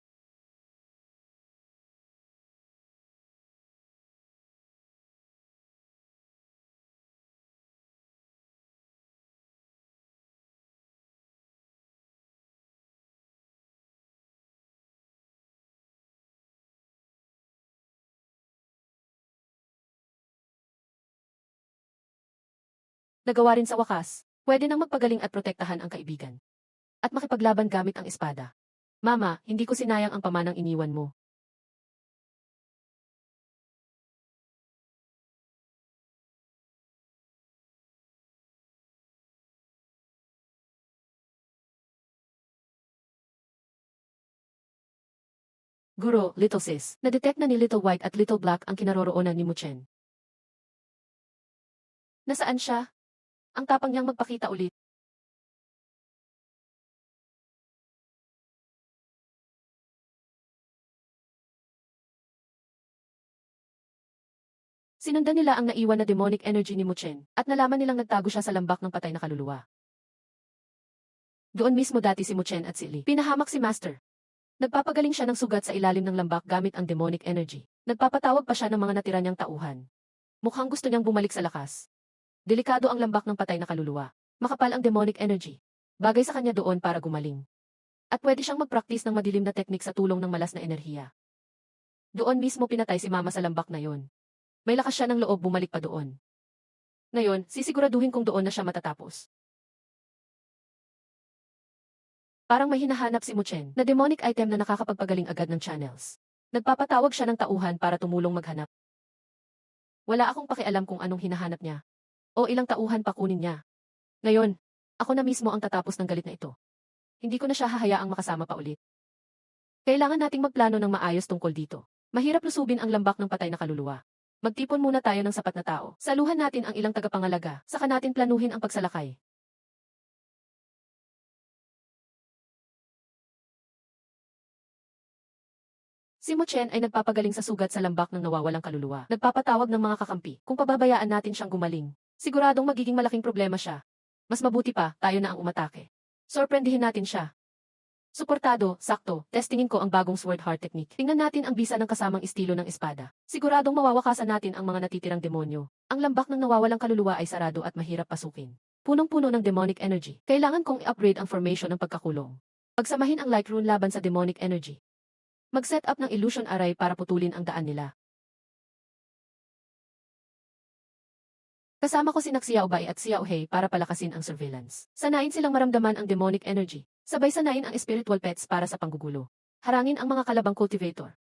Nagawa rin sa wakas, pwede nang magpagaling at protektahan ang kaibigan. At makipaglaban gamit ang espada. Mama, hindi ko sinayang ang pamanang iniwan mo. Guro, little sis, na-detect na ni Little White at Little Black ang kinaroroonan ni Muchen. Nasaan siya? Ang tapang niyang magpakita ulit. Sinundan nila ang naiwan na demonic energy ni Muchen, at nalaman nilang nagtago siya sa lambak ng patay na kaluluwa. Doon mismo dati si Muchen at si Lee. Pinahamak si Master. Nagpapagaling siya ng sugat sa ilalim ng lambak gamit ang demonic energy. Nagpapatawag pa siya ng mga natira niyang tauhan. Mukhang gusto niyang bumalik sa lakas. Delikado ang lambak ng patay na kaluluwa. Makapal ang demonic energy. Bagay sa kanya doon para gumaling. At pwede siyang mag-practice ng madilim na teknik sa tulong ng malas na enerhiya. Doon mismo pinatay si Mama sa lambak na yon. May lakas siya ng loob bumalik pa doon. Ngayon, sisiguraduhin kung doon na siya matatapos. Parang may hinahanap si Muchen na demonic item na nakakapagpagaling agad ng channels. Nagpapatawag siya ng tauhan para tumulong maghanap. Wala akong pakialam kung anong hinahanap niya. O ilang tauhan pa kunin niya. Ngayon, ako na mismo ang tatapos ng galit na ito. Hindi ko na siya hahayaang makasama pa ulit. Kailangan nating magplano ng maayos tungkol dito. Mahirap lusubin ang lambak ng patay na kaluluwa. Magtipon muna tayo ng sapat na tao. Saluhan natin ang ilang tagapangalaga, saka natin planuhin ang pagsalakay. Si Muchen ay nagpapagaling sa sugat sa lambak ng nawawalang kaluluwa. Nagpapatawag ng mga kakampi. Kung pababayaan natin siyang gumaling, siguradong magiging malaking problema siya. Mas mabuti pa, tayo na ang umatake. Sorprendihin natin siya. Suportado, sakto, testingin ko ang bagong sword heart technique. Tingnan natin ang bisa ng kasamang estilo ng espada. Siguradong mawawakasan natin ang mga natitirang demonyo. Ang lambak ng nawawalang kaluluwa ay sarado at mahirap pasukin. Punong-puno ng demonic energy. Kailangan kong i-upgrade ang formation ng pagkakulong. Pagsamahin ang light rune laban sa demonic energy. Mag-set up ng illusion array para putulin ang daan nila. Kasama ko si Xiao Bai at Xiao Hei para palakasin ang surveillance. Sanayin silang maramdaman ang demonic energy. Sabay sanayin ang spiritual pets para sa panggugulo. Harangin ang mga kalabang cultivator.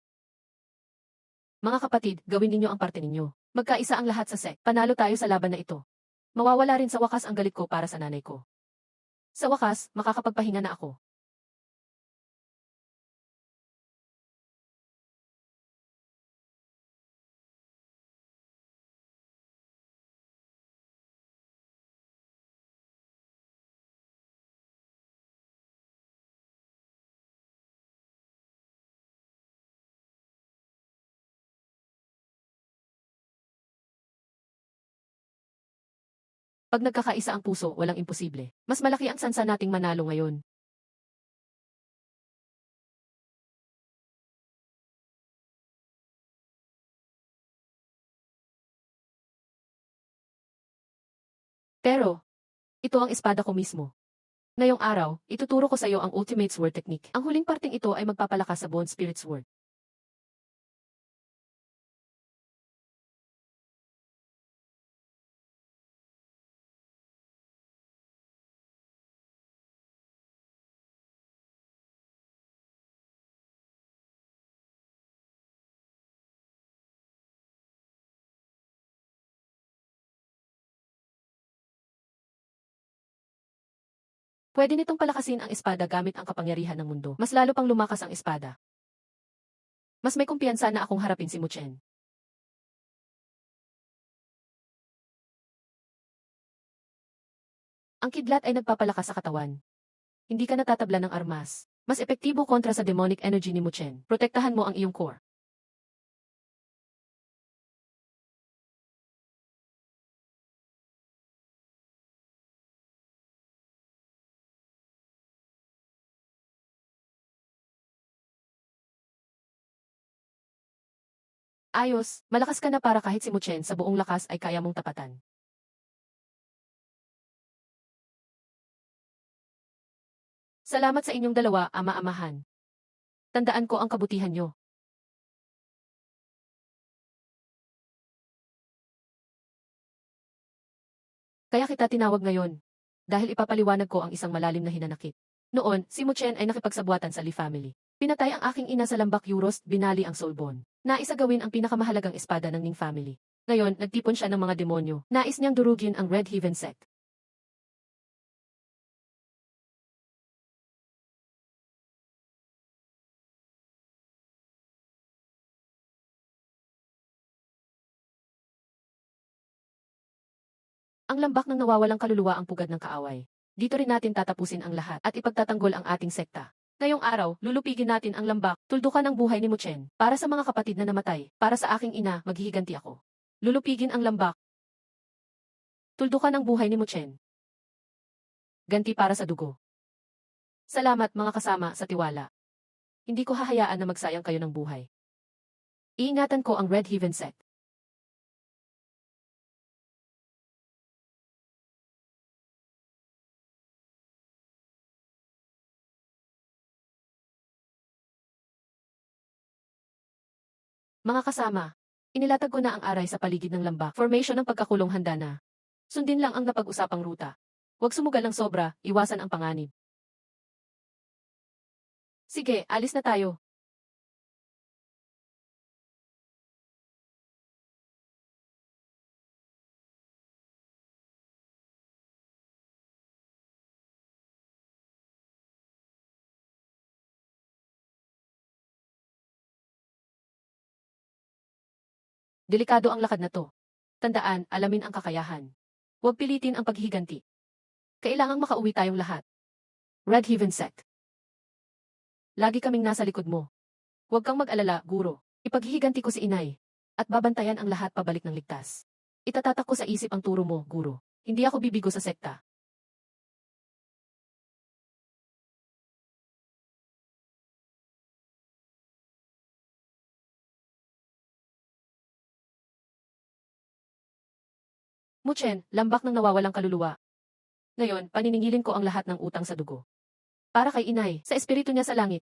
Mga kapatid, gawin ninyo ang parte ninyo. Magkaisa ang lahat sa sect. Panalo tayo sa laban na ito. Mawawala rin sa wakas ang galit ko para sa nanay ko. Sa wakas, makakapagpahinga na ako. Pag nagkakaisa ang puso, walang imposible. Mas malaki ang sansa nating manalo ngayon. Pero, ito ang espada ko mismo. Ngayong araw, ituturo ko sa iyo ang ultimate sword technique. Ang huling parting ito ay magpapalakas sa bone spirit sword. Pwede nitong palakasin ang espada gamit ang kapangyarihan ng mundo. Mas lalo pang lumakas ang espada. Mas may kumpiyansa na akong harapin si Muchen. Ang kidlat ay nagpapalakas sa katawan. Hindi ka natatabla ng armas. Mas epektibo kontra sa demonic energy ni Muchen. Protektahan mo ang iyong core. Ayos, malakas ka na para kahit si Muchen sa buong lakas ay kaya mong tapatan. Salamat sa inyong dalawa, ama-amahan. Tandaan ko ang kabutihan nyo. Kaya kita tinawag ngayon. Dahil ipapaliwanag ko ang isang malalim na hinanakit. Noon, si Muchen ay nakipagsabuatan sa Lee family. Pinatay ang aking ina sa Lambak Euros, binali ang Soulbone. Naisa gawin ang pinakamahalagang espada ng Ning family. Ngayon, nagtipon siya ng mga demonyo. Nais niyang durugin ang Red Heaven sect. Ang lambak ng nawawalang kaluluwa ang pugad ng kaaway. Dito rin natin tatapusin ang lahat at ipagtatanggol ang ating sekta. Ngayong araw, lulupigin natin ang lambak, tuldukan ang buhay ni Muchen. Para sa mga kapatid na namatay, para sa aking ina, maghihiganti ako. Lulupigin ang lambak. Tuldukan ang buhay ni Muchen. Ganti para sa dugo. Salamat mga kasama sa tiwala. Hindi ko hahayaan na magsayang kayo ng buhay. Iingatan ko ang Red Heaven sect. Mga kasama, inilatag ko na ang aray sa paligid ng lambak. Formation ng pagkakulong handa na. Sundin lang ang napag-usapang ruta. Huwag sumugal ng sobra, iwasan ang panganib. Sige, alis na tayo. Delikado ang lakad na to. Tandaan, alamin ang kakayahan. Huwag pilitin ang paghihiganti. Kailangang makauwi tayong lahat. Red Heaven sect. Lagi kaming nasa likod mo. Huwag kang mag-alala, guro. Ipaghihiganti ko si inay. At babantayan ang lahat pabalik ng ligtas. Itatatak ko sa isip ang turo mo, guro. Hindi ako bibigo sa sekta. Muchen, lambak ng nawawalang kaluluwa. Ngayon, paniningilin ko ang lahat ng utang sa dugo. Para kay inay, sa espiritu niya sa langit.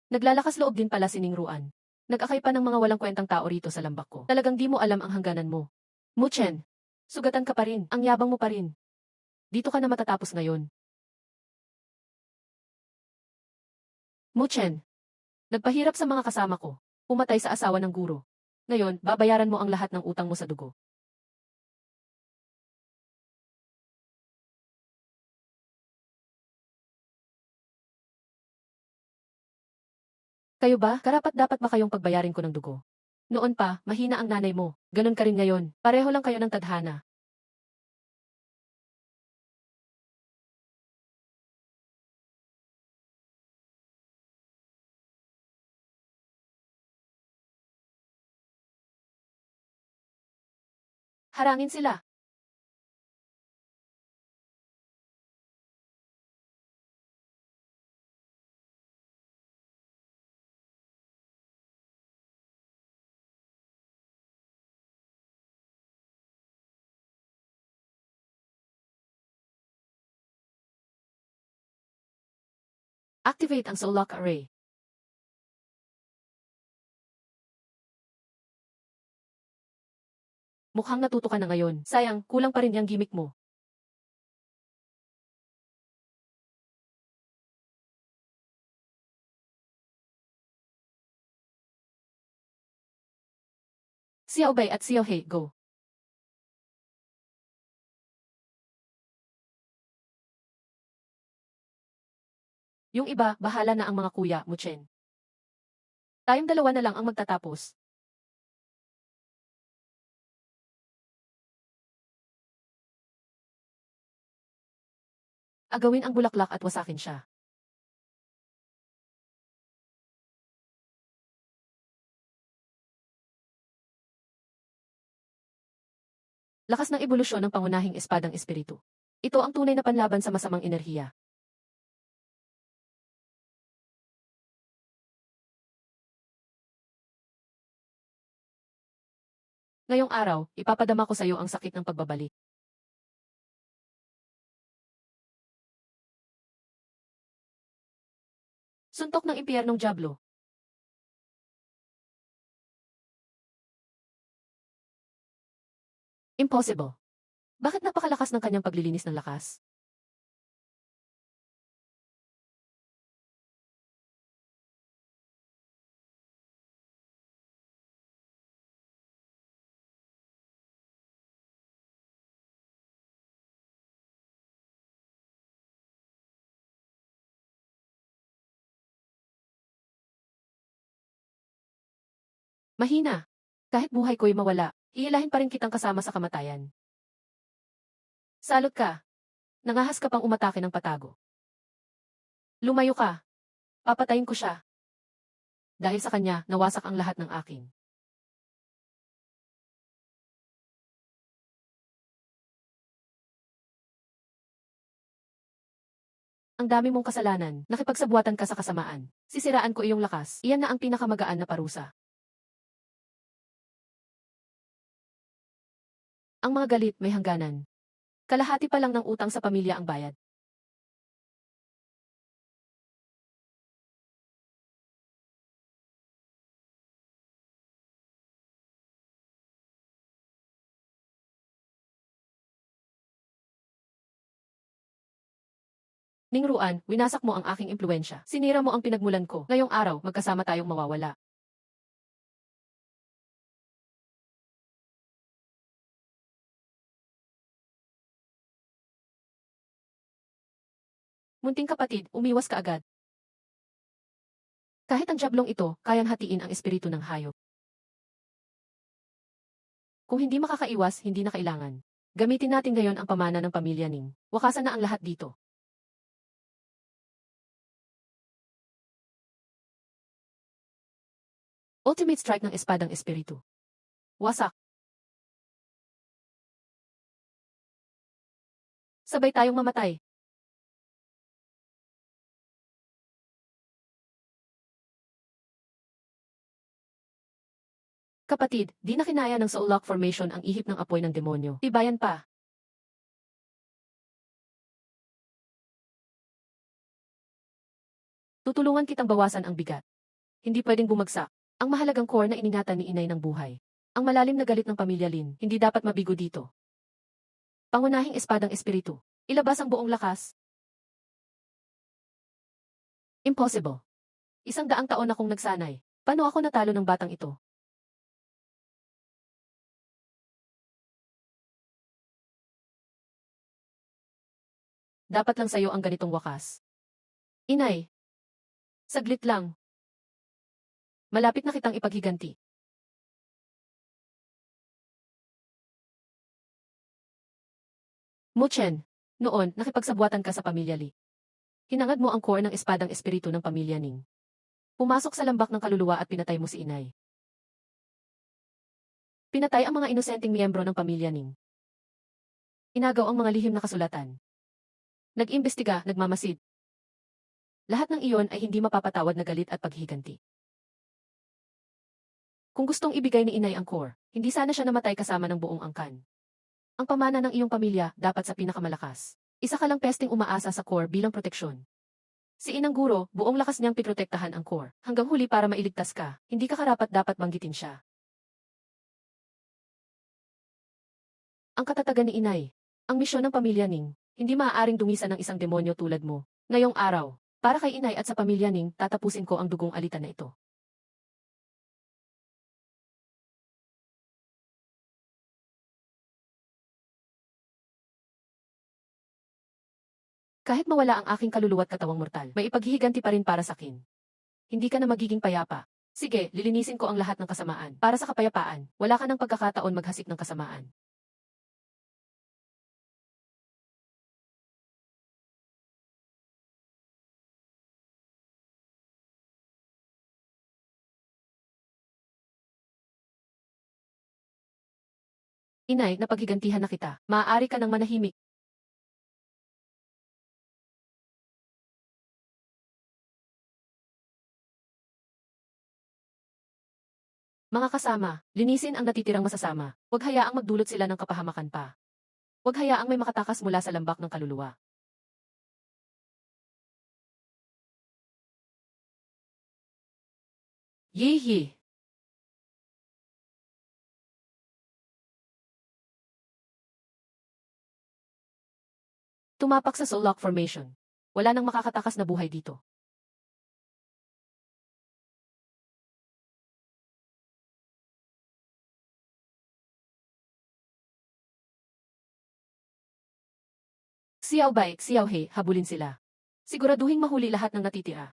Naglalakas loob din pala si Ning Ruan. Nag-akay pa ng mga walang kwentang tao rito sa lambak ko. Talagang di mo alam ang hangganan mo. Muchen, sugatan ka pa rin, ang yabang mo pa rin. Dito ka na matatapos ngayon. Muchen, nagpahirap sa mga kasama ko. Pumatay sa asawa ng guro. Ngayon, babayaran mo ang lahat ng utang mo sa dugo. Kayo ba, karapat-dapat ba kayong pagbayarin ko ng dugo? Noon pa, mahina ang nanay mo. Ganon ka rin ngayon. Pareho lang kayo ng tadhana. Harangin sila. Activate ang Soul Lock Array. Mukhang natuto ka na ngayon. Sayang, kulang pa rin yung gimmick mo. Xiao Bei at Xiao He, go. Yung iba, bahala na ang mga kuya, Muchen. Tayong dalawa na lang ang magtatapos. Agawin ang bulaklak at wasakin siya. Lakas ng ebolusyon ng pangunahing espadang espiritu. Ito ang tunay na panlaban sa masamang enerhiya. Ngayong araw, ipapadama ko sa iyo ang sakit ng pagbabalik. Suntok ng impyernong dyablo. Impossible. Bakit napakalakas ng kanyang paglilinis ng lakas? Mahina. Kahit buhay ko'y mawala, iilahin pa rin kitang kasama sa kamatayan. Salot ka. Nangahas ka pang umatake ng patago. Lumayo ka. Papatayin ko siya. Dahil sa kanya, nawasak ang lahat ng akin. Ang dami mong kasalanan, nakipagsabuatan ka sa kasamaan. Sisiraan ko iyong lakas. Iyan na ang pinakamagaan na parusa. Ang mga galit may hangganan. Kalahati pa lang ng utang sa pamilya ang bayad. Ningruan, winasak mo ang aking impluensya. Sinira mo ang pinagmulan ko. Ngayong araw, magkasama tayong mawawala. Munting kapatid, umiwas ka agad. Kahit ang jablong ito, kayang hatiin ang espiritu ng hayop. Kung hindi makakaiwas, hindi na kailangan. Gamitin natin ngayon ang pamana ng pamilya Ning. Wakasan na ang lahat dito. Ultimate strike ng espadang espiritu. Wasak. Sabay tayong mamatay. Kapatid, di na kinaya ng Soul Lock Formation ang ihip ng apoy ng demonyo. Tibayan pa. Tutulungan kitang bawasan ang bigat. Hindi pwedeng bumagsak. Ang mahalagang core na iningatan ni inay ng buhay. Ang malalim na galit ng pamilya Lin, hindi dapat mabigo dito. Pangunahing espadang espiritu. Ilabas ang buong lakas. Impossible. 100 taon akong nagsanay. Paano ako natalo ng batang ito? Dapat lang sa'yo ang ganitong wakas. Inay. Saglit lang. Malapit na kitang ipaghiganti. Muchen, noon, nakipagsabuatan ka sa pamilya Li. Hinangad mo ang core ng espadang espiritu ng pamilya Ning. Pumasok sa lambak ng kaluluwa at pinatay mo si inay. Pinatay ang mga inosenteng miyembro ng pamilya Ning. Inagaw ang mga lihim na kasulatan. Nag-imbestiga, nagmamasid. Lahat ng iyon ay hindi mapapatawad na galit at paghiganti. Kung gustong ibigay ni inay ang core, hindi sana siya namatay kasama ng buong angkan. Ang pamana ng iyong pamilya dapat sa pinakamalakas. Isa ka lang pesting umaasa sa core bilang proteksyon. Si Inang Guro, buong lakas niyang piprotektahan ang core. Hanggang huli para mailigtas ka, hindi ka karapat dapat banggitin siya. Ang katatagan ni inay. Ang misyon ng pamilya Ning, hindi maaaring dungisan ng isang demonyo tulad mo. Ngayong araw, para kay inay at sa pamilya Ning, tatapusin ko ang dugong alitan na ito. Kahit mawala ang aking kaluluwa at katawang mortal, may ipaghihiganti pa rin para sa akin. Hindi ka na magiging payapa. Sige, lilinisin ko ang lahat ng kasamaan. Para sa kapayapaan, wala ka ng pagkakataon maghasik ng kasamaan. Inay, napaghigantihan na kita. Maaari ka ng manahimik. Mga kasama, linisin ang natitirang masasama. Huwag hayaang magdulot sila ng kapahamakan pa. Huwag hayaang may makatakas mula sa lambak ng kaluluwa. Yehe! Tumapak sa Soul Lock Formation. Wala nang makakatakas na buhay dito. Xiao Bai, Xiao He, habulin sila. Siguraduhin mahuli lahat ng natitira.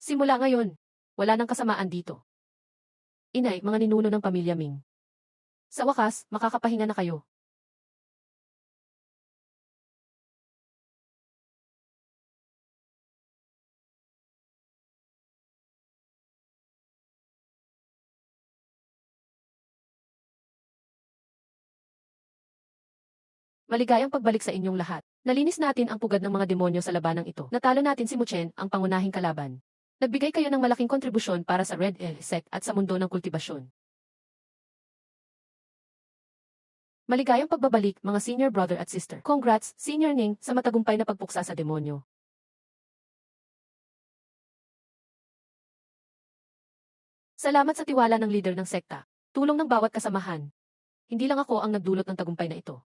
Simula ngayon, wala nang kasamaan dito. Inay, mga ninuno ng pamilya Ming. Sa wakas, makakapahinga na kayo. Maligayang pagbalik sa inyong lahat. Nalinis natin ang pugad ng mga demonyo sa labanang ito. Natalo natin si Muchen, ang pangunahing kalaban. Nagbigay kayo ng malaking kontribusyon para sa Red Sect at sa mundo ng kultibasyon. Maligayang pagbabalik, mga senior brother at sister. Congrats, Senior Ning, sa matagumpay na pagpuksa sa demonyo. Salamat sa tiwala ng leader ng sekta. Tulong ng bawat kasamahan. Hindi lang ako ang nagdulot ng tagumpay na ito.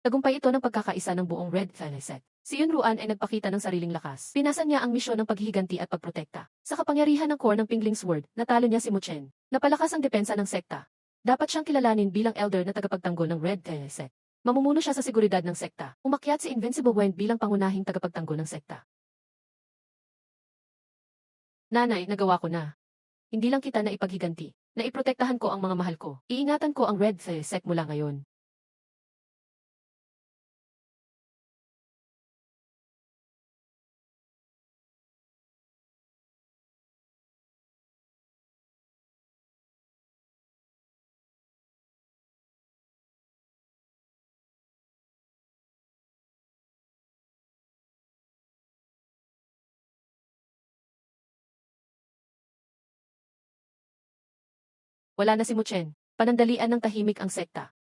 Tagumpay ito ng pagkakaisa ng buong Red Sect. Si Yun Ruan ay nagpakita ng sariling lakas. Pinasa niya ang misyon ng paghihiganti at pagprotekta. Sa kapangyarihan ng core ng Pingling Sword, natalo niya si Muchen. Napalakas ang depensa ng sekta. Dapat siyang kilalanin bilang elder na tagapagtanggol ng Red Sect. Mamumuno siya sa seguridad ng sekta. Umakyat si Invincible Wind bilang pangunahing tagapagtanggol ng sekta. Nanay, nagawa ko na. Hindi lang kita na ipaghiganti. Naiprotektahan ko ang mga mahal ko. Iingatan ko ang Red Sect mula ngayon. Wala na si Muchen. Panandalian ng tahimik ang sekta.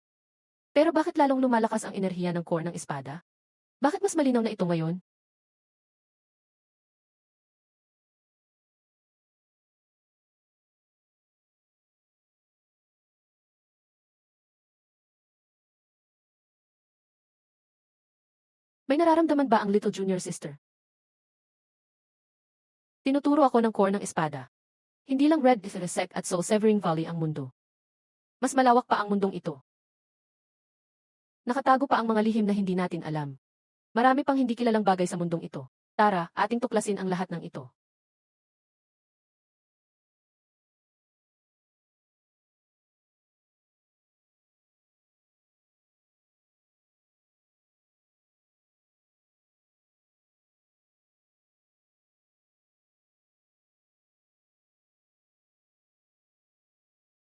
Pero bakit lalong lumalakas ang enerhiya ng core ng espada? Bakit mas malinaw na ito ngayon? May nararamdaman ba ang little junior sister? Tinuturo ako ng core ng espada. Hindi lang Red Sect at Soul Severing Valley ang mundo. Mas malawak pa ang mundong ito. Nakatago pa ang mga lihim na hindi natin alam. Marami pang hindi kilalang bagay sa mundong ito. Tara, ating tuklasin ang lahat ng ito.